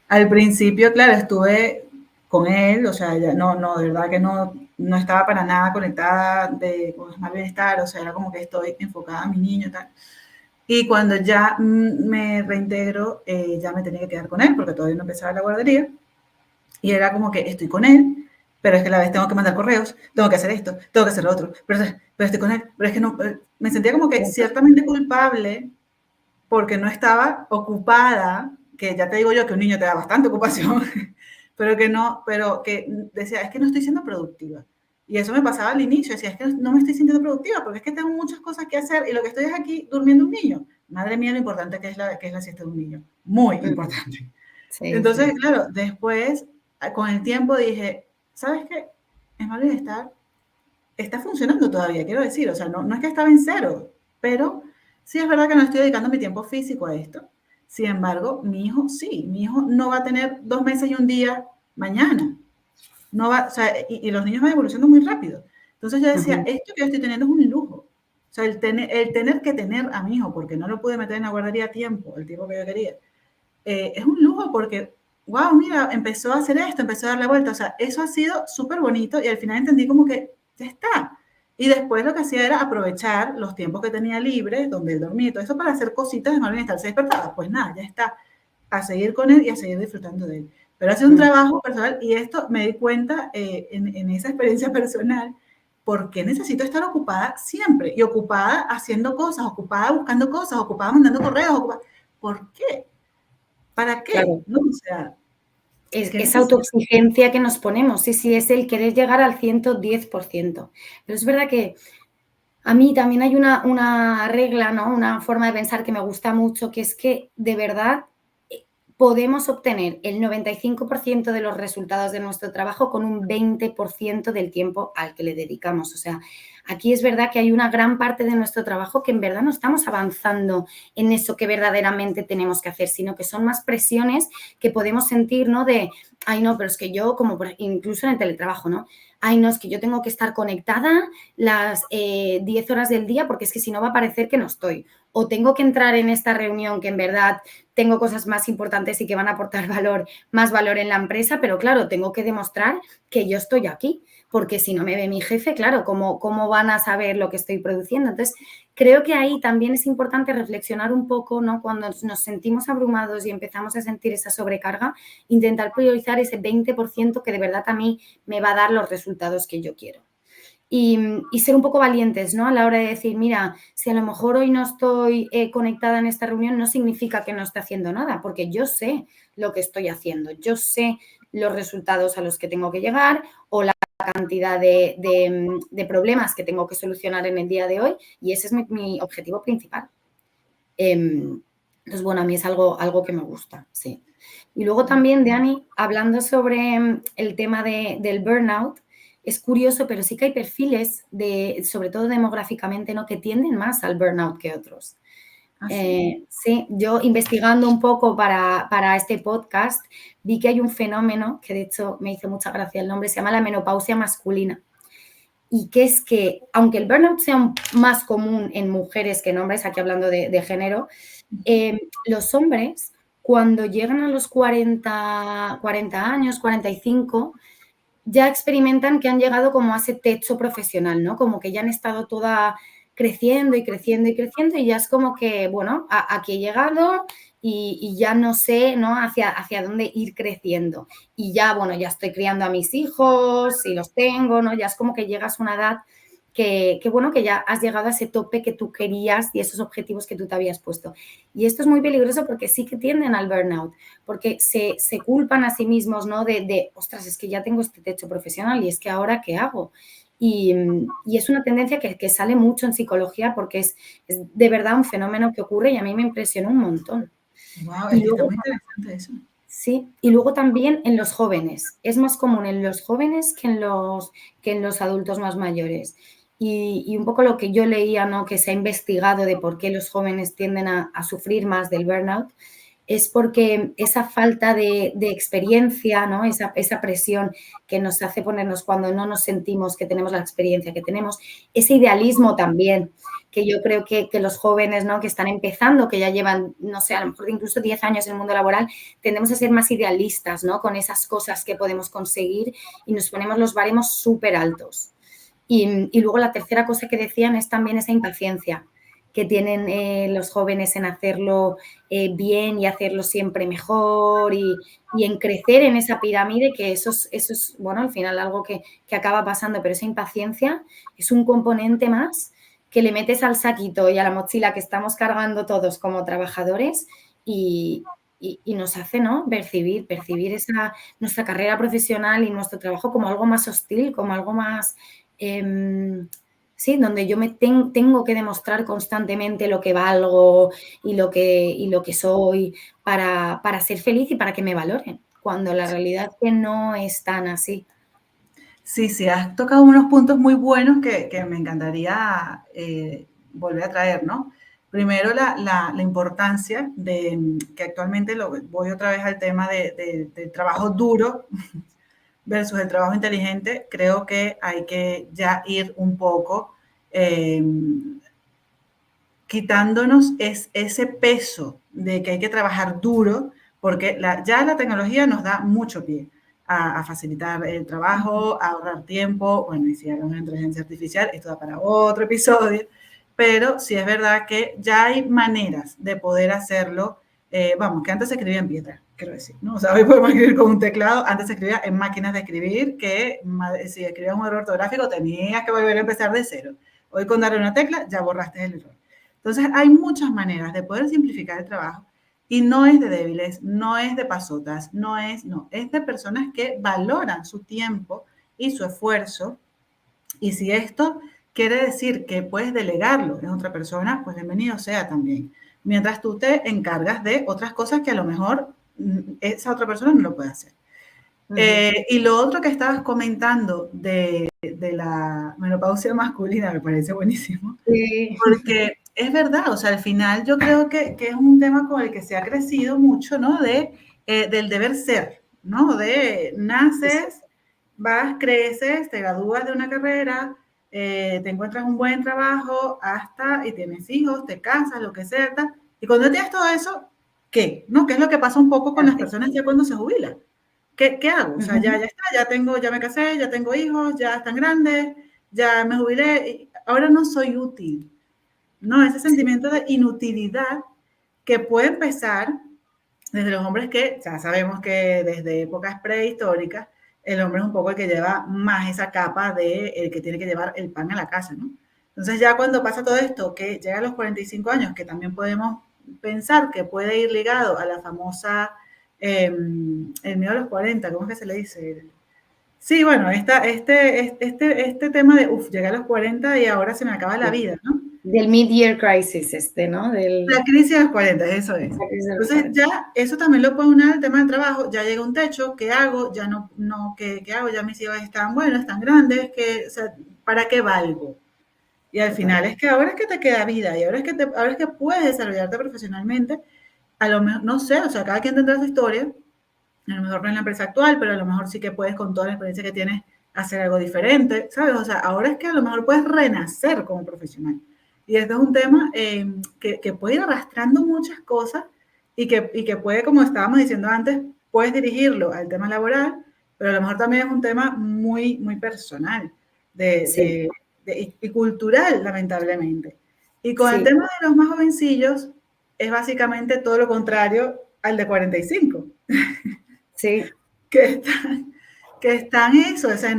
Al principio, claro, estuve con él, o sea, ya de verdad que no estaba para nada conectada con el bienestar, o sea, era como que estoy enfocada a mi niño y tal. Y cuando ya me reintegro, ya me tenía que quedar con él, porque todavía no empezaba la guardería, y era como que estoy con él, pero es que a la vez tengo que mandar correos, tengo que hacer esto, tengo que hacer lo otro, pero estoy con él, pero es que no, me sentía como que ciertamente culpable porque no estaba ocupada, que ya te digo yo que un niño te da bastante ocupación, pero que decía, es que no estoy siendo productiva. Y eso me pasaba al inicio, decía, es que no me estoy sintiendo productiva porque es que tengo muchas cosas que hacer y lo que estoy es aquí durmiendo un niño. Madre mía, lo importante que es la siesta de un niño. Muy importante. Sí, Entonces, sí. claro, después, con el tiempo dije, ¿sabes qué? Smart Bienestar está funcionando todavía, quiero decir, o sea, no es que estaba en cero, pero sí es verdad que no estoy dedicando mi tiempo físico a esto. Sin embargo, mi hijo no va a tener 2 meses y un día mañana. No va, o sea, y los niños van evolucionando muy rápido. Entonces yo decía, esto que yo estoy teniendo es un lujo. O sea, el tener que tener a mi hijo, porque no lo pude meter en la guardería a tiempo, el tiempo que yo quería, es un lujo porque, wow, mira, empezó a hacer esto, empezó a dar la vuelta. O sea, eso ha sido súper bonito y al final entendí como que ya está. Y después lo que hacía era aprovechar los tiempos que tenía libres, donde él dormía y todo eso, para hacer cositas de mal bienestar. Se despertaba, pues nada, ya está. A seguir con él y a seguir disfrutando de él. Pero hace un trabajo personal y esto me di cuenta en esa experiencia personal, porque necesito estar ocupada siempre y ocupada haciendo cosas, ocupada buscando cosas, ocupada mandando correos, ocupada. ¿Por qué? ¿Para qué? Claro. ¿No? O sea, Esa autoexigencia que nos ponemos, sí, es el querer llegar al 110%. Pero es verdad que a mí también hay una regla, ¿no? Una forma de pensar que me gusta mucho, que es que de verdad podemos obtener el 95% de los resultados de nuestro trabajo con un 20% del tiempo al que le dedicamos. O sea, aquí es verdad que hay una gran parte de nuestro trabajo que en verdad no estamos avanzando en eso que verdaderamente tenemos que hacer, sino que son más presiones que podemos sentir, ¿no? De, ay, no, pero es que yo, como incluso en el teletrabajo, ¿no? Ay, no, es que yo tengo que estar conectada las 10 horas del día porque es que si no va a parecer que no estoy. O tengo que entrar en esta reunión que en verdad tengo cosas más importantes y que van a aportar más valor en la empresa, pero claro, tengo que demostrar que yo estoy aquí, porque si no me ve mi jefe, claro, ¿cómo van a saber lo que estoy produciendo? Entonces, creo que ahí también es importante reflexionar un poco, ¿no? Cuando nos sentimos abrumados y empezamos a sentir esa sobrecarga, intentar priorizar ese 20% que de verdad a mí me va a dar los resultados que yo quiero. Y ser un poco valientes, ¿no? A la hora de decir, mira, si a lo mejor hoy no estoy conectada en esta reunión, no significa que no esté haciendo nada, porque yo sé lo que estoy haciendo, yo sé los resultados a los que tengo que llegar o la cantidad de problemas que tengo que solucionar en el día de hoy y ese es mi objetivo principal. Entonces, bueno, a mí es algo que me gusta, sí. Y luego también, Dani, hablando sobre el tema del burnout, es curioso, pero sí que hay perfiles, sobre todo demográficamente, ¿no? Que tienden más al burnout que otros. Sí, yo investigando un poco para este podcast, vi que hay un fenómeno, que de hecho me hizo mucha gracia el nombre, se llama la menopausia masculina. Y que es que, aunque el burnout sea más común en mujeres que en hombres, aquí hablando de género, los hombres, cuando llegan a los 40 años, 45, ya experimentan que han llegado como a ese techo profesional, ¿no? Como que ya han estado toda creciendo y creciendo y creciendo y ya es como que, bueno, aquí he llegado y ya no sé, ¿no? Hacia dónde ir creciendo. Y ya, bueno, ya estoy criando a mis hijos y los tengo, ¿no? Ya es como que llegas a una edad bueno, que ya has llegado a ese tope que tú querías y esos objetivos que tú te habías puesto. Y esto es muy peligroso porque sí que tienden al burnout, porque se culpan a sí mismos, ¿no? Ostras, es que ya tengo este techo profesional y es que ahora, ¿qué hago? Y es una tendencia que sale mucho en psicología porque es de verdad un fenómeno que ocurre y a mí me impresiona un montón. Wow, Y está luego, muy interesante eso. sí, y luego también en los jóvenes. Es más común en los jóvenes que en los adultos más mayores. Y un poco lo que yo leía, ¿no? Que se ha investigado de por qué los jóvenes tienden a sufrir más del burnout, es porque esa falta de experiencia, ¿no? Esa presión que nos hace ponernos cuando no nos sentimos que tenemos la experiencia que tenemos, ese idealismo también, que yo creo que los jóvenes, ¿no? Que están empezando, que ya llevan, no sé, a lo mejor incluso 10 años en el mundo laboral, tendemos a ser más idealistas, ¿no? Con esas cosas que podemos conseguir y nos ponemos los baremos súper altos. Y luego la tercera cosa que decían es también esa impaciencia que tienen los jóvenes en hacerlo bien y hacerlo siempre mejor y en crecer en esa pirámide, que eso es, bueno, al final algo que acaba pasando, pero esa impaciencia es un componente más que le metes al saquito y a la mochila que estamos cargando todos como trabajadores y nos hace, ¿no? Percibir nuestra carrera profesional y nuestro trabajo como algo más hostil, como algo más... sí, donde yo me tengo que demostrar constantemente lo que valgo y lo que soy para ser feliz y para que me valoren, cuando la realidad es que no es tan así. Sí, sí, has tocado unos puntos muy buenos que me encantaría volver a traer, ¿no? Primero, la importancia de que actualmente voy otra vez al tema del trabajo duro versus el trabajo inteligente. Creo que hay que ya ir un poco quitándonos ese peso de que hay que trabajar duro, porque ya la tecnología nos da mucho pie a facilitar el trabajo, a ahorrar tiempo. Bueno, y si hablamos de inteligencia artificial, esto da para otro episodio, pero sí es verdad que ya hay maneras de poder hacerlo. Vamos, que antes se escribía en piedra, quiero decir, ¿no? O sea, hoy podemos escribir con un teclado, antes se escribía en máquinas de escribir, que si escribías un error ortográfico tenías que volver a empezar de cero. Hoy con darle una tecla ya borraste el error. Entonces, hay muchas maneras de poder simplificar el trabajo y no es de débiles, no es de pasotas, no, es de personas que valoran su tiempo y su esfuerzo. Y si esto quiere decir que puedes delegarlo en otra persona, pues bienvenido sea también. Mientras tú te encargas de otras cosas que a lo mejor esa otra persona no lo puede hacer. Y lo otro que estabas comentando de la menopausia masculina me parece buenísimo, Sí. porque es verdad, o sea, al final yo creo que es un tema con el que se ha crecido mucho, ¿no? Del deber ser, ¿no? De naces, vas, creces, te gradúas de una carrera, te encuentras un buen trabajo, y tienes hijos, te casas, lo que sea, tal. Y cuando tienes todo eso, ¿qué? ¿No? ¿Qué es lo que pasa un poco con las personas ya cuando se jubilan? ¿Qué hago? O sea, ya está, ya me casé, ya tengo hijos, ya están grandes, ya me jubilé, y ahora no soy útil. No, ese sentimiento de inutilidad que puede empezar desde los hombres que ya sabemos que desde épocas prehistóricas el hombre es un poco el que lleva más esa capa de el que tiene que llevar el pan a la casa, ¿no? Entonces ya cuando pasa todo esto, que llega a los 45 años, que también podemos pensar que puede ir ligado a la famosa, el miedo a los 40, ¿cómo es que se le dice? Sí, bueno, este tema de, llegué a los 40 y ahora se me acaba la vida, ¿no? Del mid-year crisis ¿no? La crisis de los 40, eso es. Entonces ya eso también lo puedo unir al tema del trabajo, ya llega un techo, ¿qué hago? Ya ¿qué hago? Ya mis hijos están buenos, están grandes, o sea, ¿para qué valgo? Y al final es que ahora es que te queda vida y ahora es que puedes desarrollarte profesionalmente, a lo mejor, no sé, o sea, cada quien tendrá su historia, a lo mejor no en la empresa actual, pero a lo mejor sí que puedes con toda la experiencia que tienes hacer algo diferente, ¿sabes? O sea, ahora es que a lo mejor puedes renacer como profesional. Y este es un tema que puede ir arrastrando muchas cosas y que puede, como estábamos diciendo antes, puedes dirigirlo al tema laboral, pero a lo mejor también es un tema muy, muy personal y cultural, lamentablemente. Y con el tema de los más jovencillos, es básicamente todo lo contrario al de 45. Sí. Que están eso, o sea,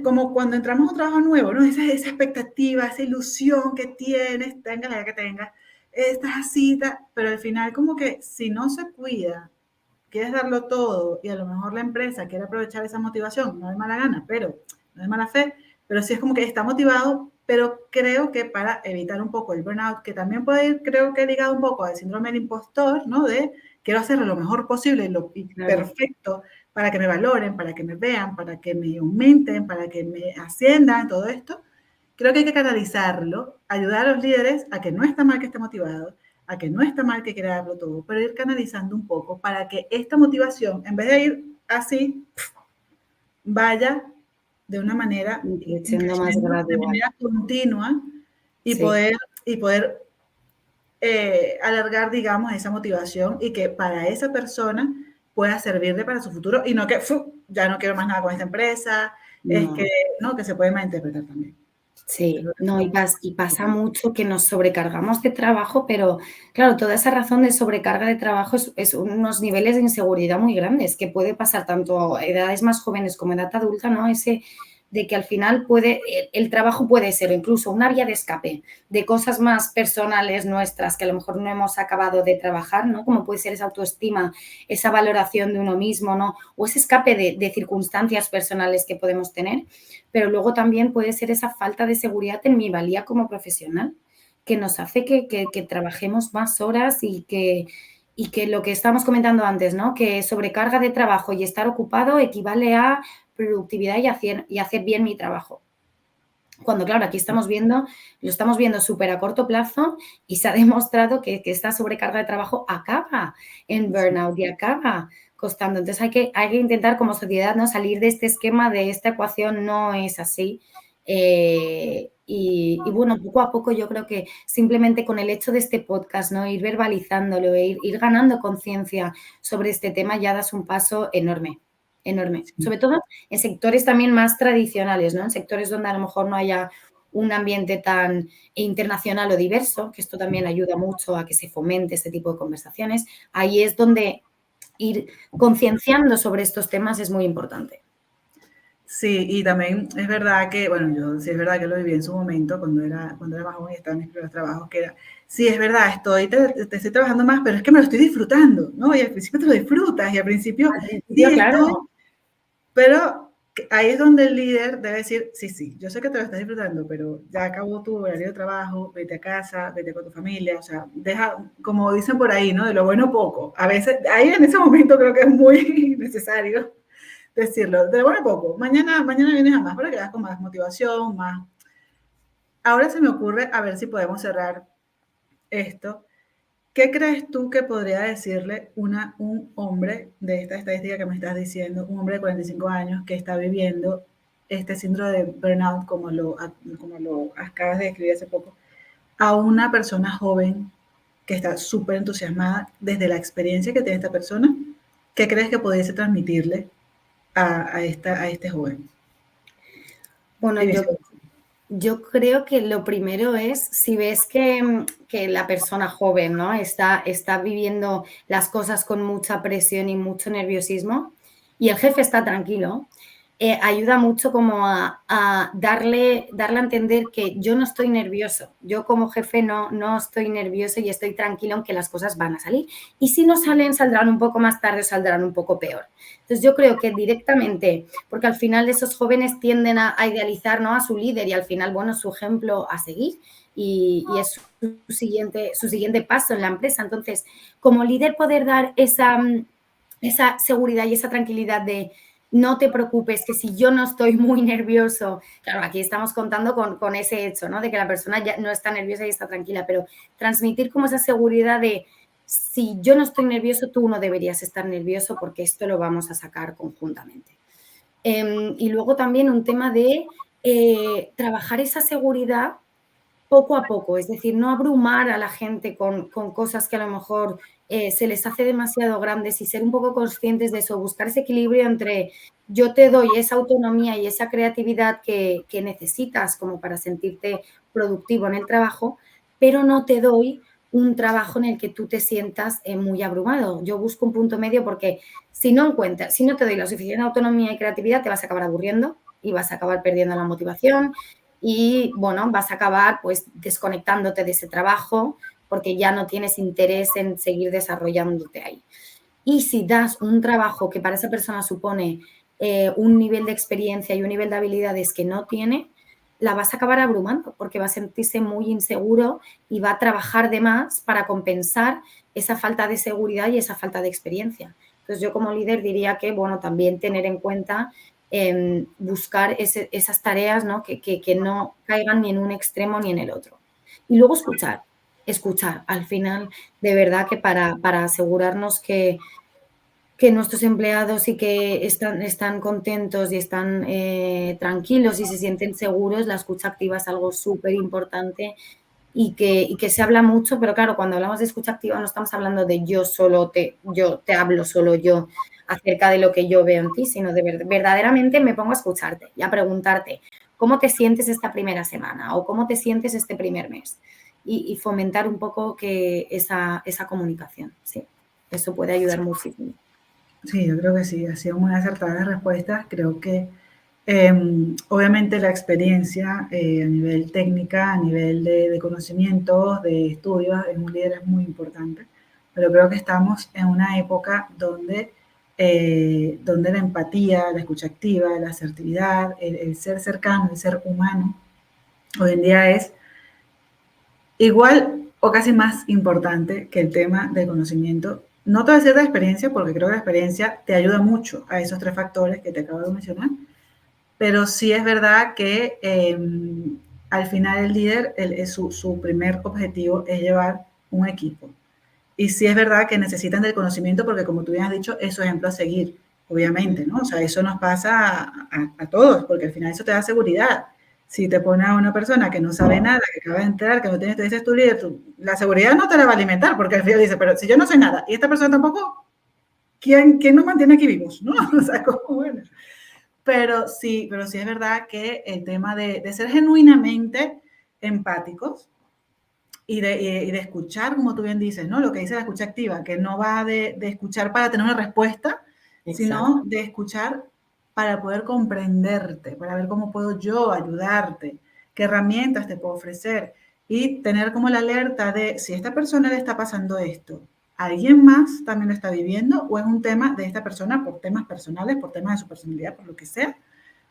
como cuando entramos a un trabajo nuevo, ¿no? Esa expectativa, esa ilusión que tienes, tenga la edad que tengas, estás así, pero al final como que si no se cuida, quieres darlo todo y a lo mejor la empresa quiere aprovechar esa motivación, no de mala gana, pero no de mala fe, pero sí es como que está motivado, pero creo que para evitar un poco el burnout, que también puede ir, creo que ligado un poco al síndrome del impostor, ¿no? De quiero hacerlo lo mejor posible y perfecto para que me valoren, para que me vean, para que me aumenten, para que me asciendan, todo esto. Creo que hay que canalizarlo, ayudar a los líderes a que no está mal que esté motivado, a que no está mal que quiera darlo todo, pero ir canalizando un poco para que esta motivación, en vez de ir así, vaya de una manera, más gradual, de manera continua y poder alargar, digamos, esa motivación y que para esa persona pueda servirle para su futuro y no que ya no quiero más nada con esta empresa, es que, ¿no? Que se puede malinterpretar también. Sí, no, y pasa mucho que nos sobrecargamos de trabajo, pero claro, toda esa razón de sobrecarga de trabajo es unos niveles de inseguridad muy grandes, que puede pasar tanto a edades más jóvenes como a edad adulta, ¿no? Ese de que al final el trabajo puede ser incluso una vía de escape de cosas más personales nuestras que a lo mejor no hemos acabado de trabajar, ¿no? Como puede ser esa autoestima, esa valoración de uno mismo, ¿no? O ese escape de circunstancias personales que podemos tener, pero luego también puede ser esa falta de seguridad en mi valía como profesional, que nos hace que trabajemos más horas y que lo que estábamos comentando antes, ¿no? Que sobrecarga de trabajo y estar ocupado equivale a productividad y hacer bien mi trabajo. Cuando, claro, aquí lo estamos viendo súper a corto plazo y se ha demostrado que esta sobrecarga de trabajo acaba en burnout y acaba costando. Entonces hay que intentar como sociedad, ¿no? Salir de este esquema, de esta ecuación, no es así. Y bueno, poco a poco yo creo que simplemente con el hecho de este podcast, ¿no? Ir verbalizándolo, ir ganando conciencia sobre este tema, ya das un paso enorme. Enorme. Sí. Sobre todo en sectores también más tradicionales, ¿no? En sectores donde a lo mejor no haya un ambiente tan internacional o diverso, que esto también ayuda mucho a que se fomente este tipo de conversaciones. Ahí es donde ir concienciando sobre estos temas es muy importante. Sí, y también es verdad que, bueno, yo sí es verdad que lo viví en su momento, cuando era más joven y estaba en mis primeros trabajos, que era, sí, es verdad, te estoy trabajando más, pero es que me lo estoy disfrutando, ¿no? Y al principio te lo disfrutas, y al principio, sí, claro. estoy, pero ahí es donde el líder debe decir, sí, yo sé que te lo estás disfrutando, pero ya acabó tu horario de trabajo, vete a casa, vete con tu familia, o sea, deja, como dicen por ahí, ¿no? De lo bueno poco. A veces, ahí en ese momento creo que es muy necesario decirlo, de lo bueno poco. Mañana vienes a más para que veas con más motivación, más. Ahora se me ocurre, a ver si podemos cerrar esto. ¿Qué crees tú que podría decirle un hombre de esta estadística que me estás diciendo, un hombre de 45 años que está viviendo este síndrome de burnout, como lo acabas de describir hace poco, a una persona joven que está súper entusiasmada desde la experiencia que tiene esta persona? ¿Qué crees que pudiese transmitirle a este joven? Bueno, yo creo que lo primero es, si ves que la persona joven, ¿no? está viviendo las cosas con mucha presión y mucho nerviosismo y el jefe está tranquilo, ayuda mucho como a darle a entender que yo no estoy nervioso. Yo como jefe no estoy nervioso y estoy tranquilo en que las cosas van a salir. Y si no salen, saldrán un poco más tarde o saldrán un poco peor. Entonces yo creo que directamente, porque al final esos jóvenes tienden a idealizar, ¿no? A su líder y al final, bueno, su ejemplo a seguir y es su siguiente paso en la empresa. Entonces, como líder poder dar esa seguridad y esa tranquilidad de no te preocupes, que si yo no estoy muy nervioso, claro, aquí estamos contando con ese hecho, ¿no? De que la persona ya no está nerviosa y está tranquila, pero transmitir como esa seguridad de si yo no estoy nervioso, tú no deberías estar nervioso porque esto lo vamos a sacar conjuntamente. Y luego también un tema de trabajar esa seguridad poco a poco, es decir, no abrumar a la gente con cosas que a lo mejor se les hace demasiado grandes y ser un poco conscientes de eso, buscar ese equilibrio entre yo te doy esa autonomía y esa creatividad que necesitas como para sentirte productivo en el trabajo, pero no te doy un trabajo en el que tú te sientas muy abrumado. Yo busco un punto medio porque si no te doy la suficiente autonomía y creatividad, te vas a acabar aburriendo y vas a acabar perdiendo la motivación y, bueno, vas a acabar pues desconectándote de ese trabajo porque ya no tienes interés en seguir desarrollándote ahí. Y si das un trabajo que para esa persona supone un nivel de experiencia y un nivel de habilidades que no tiene, la vas a acabar abrumando porque va a sentirse muy inseguro y va a trabajar de más para compensar esa falta de seguridad y esa falta de experiencia. Entonces, yo como líder diría que, bueno, también tener en cuenta buscar esas tareas, ¿no? Que no caigan ni en un extremo ni en el otro. Y luego escuchar. Al final, de verdad que para asegurarnos que nuestros empleados sí que están contentos y están tranquilos y se sienten seguros, la escucha activa es algo súper importante y que se habla mucho, pero claro, cuando hablamos de escucha activa no estamos hablando de yo te hablo solo yo acerca de lo que yo veo en ti, sino de verdaderamente me pongo a escucharte y a preguntarte cómo te sientes esta primera semana o cómo te sientes este primer mes y fomentar un poco que esa comunicación, sí, eso puede ayudar muchísimo. Sí, yo creo que sí, ha sido muy acertada las respuestas. Creo que obviamente la experiencia a nivel técnica, a nivel de conocimientos, de estudios, en un líder es muy importante, pero creo que estamos en una época donde la empatía, la escucha activa, la asertividad, el ser cercano, el ser humano, hoy en día es igual o casi más importante que el tema del conocimiento. No te voy a decir de experiencia, porque creo que la experiencia te ayuda mucho a esos tres factores que te acabo de mencionar, pero sí es verdad que al final el líder, su primer objetivo es llevar un equipo. Y sí es verdad que necesitan del conocimiento porque, como tú bien has dicho, es su ejemplo a seguir, obviamente, ¿no? O sea, eso nos pasa a todos, porque al final eso te da seguridad. Si te pone a una persona que no sabe nada, que acaba de entrar, que no tiene, te dices tu líder, la seguridad no te la va a alimentar, porque al final dice, pero si yo no soy nada y esta persona tampoco, ¿quién nos mantiene aquí vivos? ¿No? O sea, como bueno. Pero sí es verdad que el tema de ser genuinamente empáticos y de escuchar, como tú bien dices, ¿no? Lo que dice la escucha activa, que no va de escuchar para tener una respuesta, sino de escuchar para poder comprenderte, para ver cómo puedo yo ayudarte, qué herramientas te puedo ofrecer y tener como la alerta de si a esta persona le está pasando esto, ¿alguien más también lo está viviendo o es un tema de esta persona por temas personales, por temas de su personalidad, por lo que sea?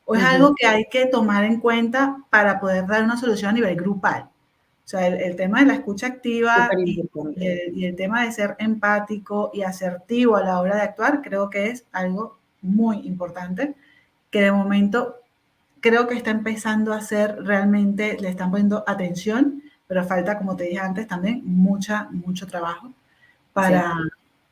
¿O es algo que hay que tomar en cuenta para poder dar una solución a nivel grupal? O sea, el tema de la escucha activa Súper y importante. el tema de ser empático y asertivo a la hora de actuar, creo que es algo muy importante, que de momento creo que está empezando a ser realmente, le están poniendo atención, pero falta, como te dije antes, también mucho trabajo Sí. para...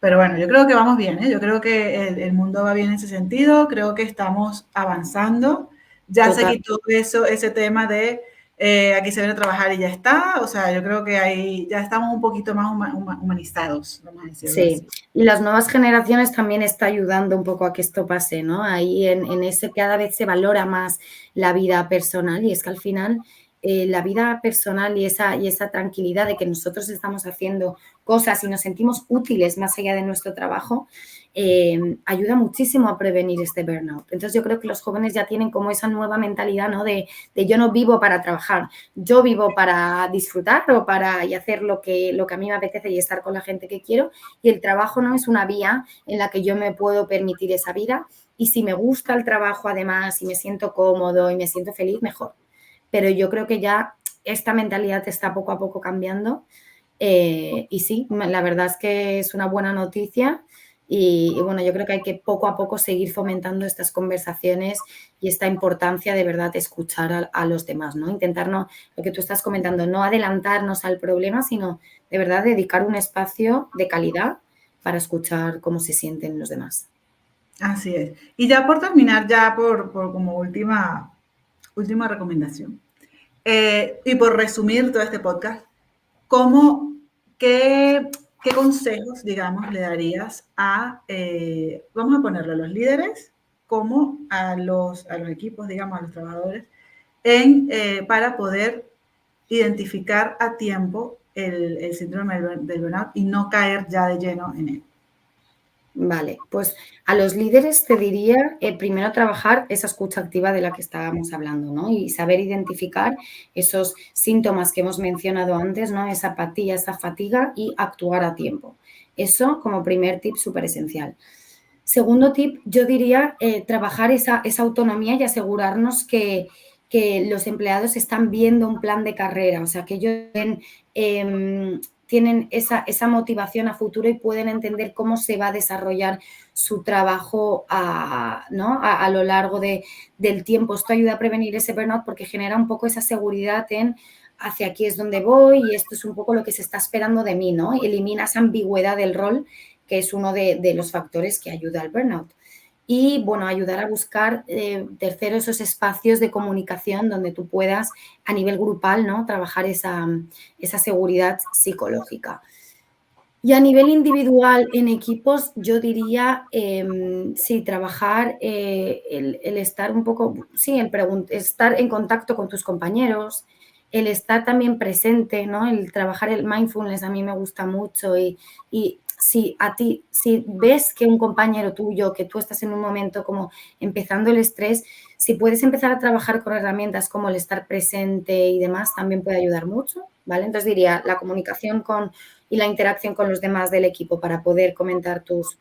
Pero bueno, yo creo que vamos bien, ¿eh? Yo creo que el mundo va bien en ese sentido, creo que estamos avanzando, ya se Total. quitó eso, ese tema de aquí se viene a trabajar y ya está, o sea, yo creo que ahí ya estamos un poquito más humanizados, vamos a decirlo Sí, así. y las nuevas generaciones también está ayudando un poco a que esto pase, ¿no? Ahí en ese cada vez se valora más la vida personal y es que al final la vida personal y esa tranquilidad de que nosotros estamos haciendo cosas y nos sentimos útiles más allá de nuestro trabajo, ayuda muchísimo a prevenir este burnout. Entonces yo creo que los jóvenes ya tienen como esa nueva mentalidad, ¿no? De yo no vivo para trabajar, yo vivo para disfrutar o para y hacer lo que a mí me apetece y estar con la gente que quiero. Y el trabajo no es una vía en la que yo me puedo permitir esa vida. Y si me gusta el trabajo, además, y me siento cómodo y me siento feliz, mejor. Pero yo creo que ya esta mentalidad está poco a poco cambiando. Y sí, la verdad es que es una buena noticia. Y bueno, yo creo que hay que poco a poco seguir fomentando estas conversaciones y esta importancia de verdad escuchar a los demás, ¿no? Intentar no, lo que tú estás comentando, no adelantarnos al problema, sino de verdad dedicar un espacio de calidad para escuchar cómo se sienten los demás. Así es. Y ya por terminar, ya por como última recomendación, y por resumir todo este podcast, ¿cómo, qué consejos, digamos, le darías vamos a ponerlo, a los líderes como a los equipos, digamos, a los trabajadores, para poder identificar a tiempo el síndrome del burnout y no caer ya de lleno en él? Vale, pues a los líderes te diría, primero trabajar esa escucha activa de la que estábamos hablando, ¿no? Y saber identificar esos síntomas que hemos mencionado antes, ¿no? Esa apatía, esa fatiga y actuar a tiempo. Eso como primer tip súper esencial. Segundo tip, yo diría trabajar esa autonomía y asegurarnos que los empleados están viendo un plan de carrera, o sea, que ellos tienen esa motivación a futuro y pueden entender cómo se va a desarrollar su trabajo ¿no? a lo largo del tiempo. Esto ayuda a prevenir ese burnout porque genera un poco esa seguridad en hacia aquí es donde voy y esto es un poco lo que se está esperando de mí, ¿no? Y elimina esa ambigüedad del rol, que es uno de los factores que ayuda al burnout. Y, bueno, ayudar a buscar, tercero, esos espacios de comunicación donde tú puedas, a nivel grupal, ¿no? Trabajar esa seguridad psicológica. Y a nivel individual, en equipos, yo diría, sí, trabajar el estar un poco, sí, estar en contacto con tus compañeros, el estar también presente, ¿no? El trabajar el mindfulness a mí me gusta mucho y si ves que un compañero tuyo, que tú estás en un momento como empezando el estrés, si puedes empezar a trabajar con herramientas como el estar presente y demás, también puede ayudar mucho, ¿vale? Entonces diría, la comunicación y la interacción con los demás del equipo para poder comentar tus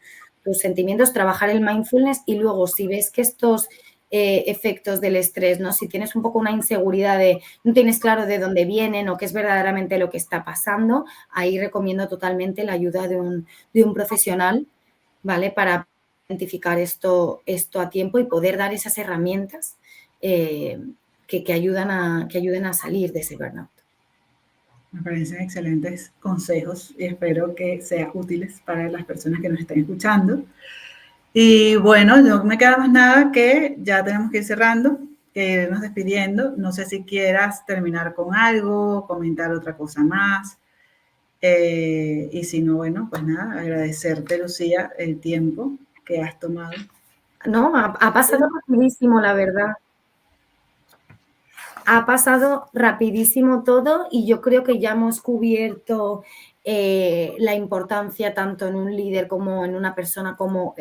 sentimientos, trabajar el mindfulness y luego si ves que estos efectos del estrés, ¿no? Si tienes un poco una inseguridad de no tienes claro de dónde vienen o qué es verdaderamente lo que está pasando, ahí recomiendo totalmente la ayuda de un profesional, ¿vale? Para identificar esto a tiempo y poder dar esas herramientas que ayuden a salir de ese burnout. Me parecen excelentes consejos y espero que sean útiles para las personas que nos estén escuchando. Y bueno, no me queda más nada que ya tenemos que ir cerrando, que irnos despidiendo. No sé si quieras terminar con algo, comentar otra cosa más. Y si no, bueno, pues nada, agradecerte, Lucía, el tiempo que has tomado. No, ha pasado rapidísimo, la verdad. Ha pasado rapidísimo todo y yo creo que ya hemos cubierto la importancia tanto en un líder como en una persona como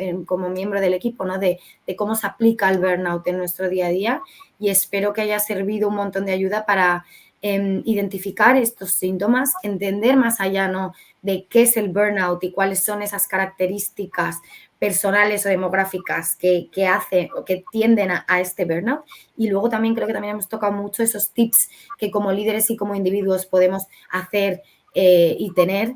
miembro del equipo, ¿no? De cómo se aplica el burnout en nuestro día a día y espero que haya servido un montón de ayuda para identificar estos síntomas, entender más allá, ¿no?, de qué es el burnout y cuáles son esas características personales o demográficas que hacen o que tienden a este burnout. Y luego también creo que también hemos tocado mucho esos tips que como líderes y como individuos podemos hacer y tener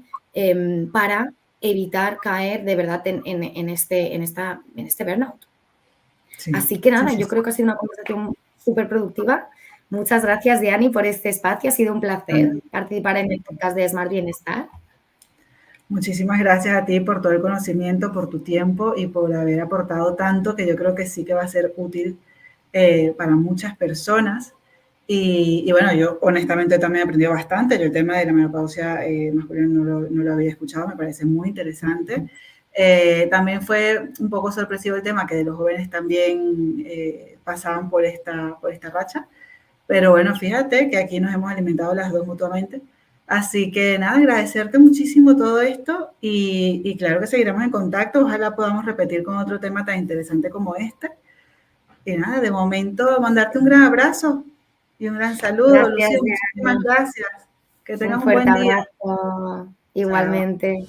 para evitar caer de verdad en este burnout. Sí, Así que nada, sí, sí, yo sí. creo que ha sido una conversación súper productiva. Muchas gracias, Diani, por este espacio. Ha sido un placer participar en el podcast de Smart Bienestar. Muchísimas gracias a ti por todo el conocimiento, por tu tiempo y por haber aportado tanto que yo creo que sí que va a ser útil para muchas personas. Y bueno, yo honestamente también he aprendido bastante. Yo el tema de la menopausia masculina no lo había escuchado, me parece muy interesante. También fue un poco sorpresivo el tema que de los jóvenes también pasaban por esta racha. Pero bueno, fíjate que aquí nos hemos alimentado las dos mutuamente. Así que nada, agradecerte muchísimo todo esto y claro que seguiremos en contacto. Ojalá podamos repetir con otro tema tan interesante como este. Y nada, de momento mandarte un gran abrazo y un gran saludo. Gracias, Lucía, muchísimas Diani. gracias. Que Un tengas un fuerte buen día. abrazo. Chao. Igualmente.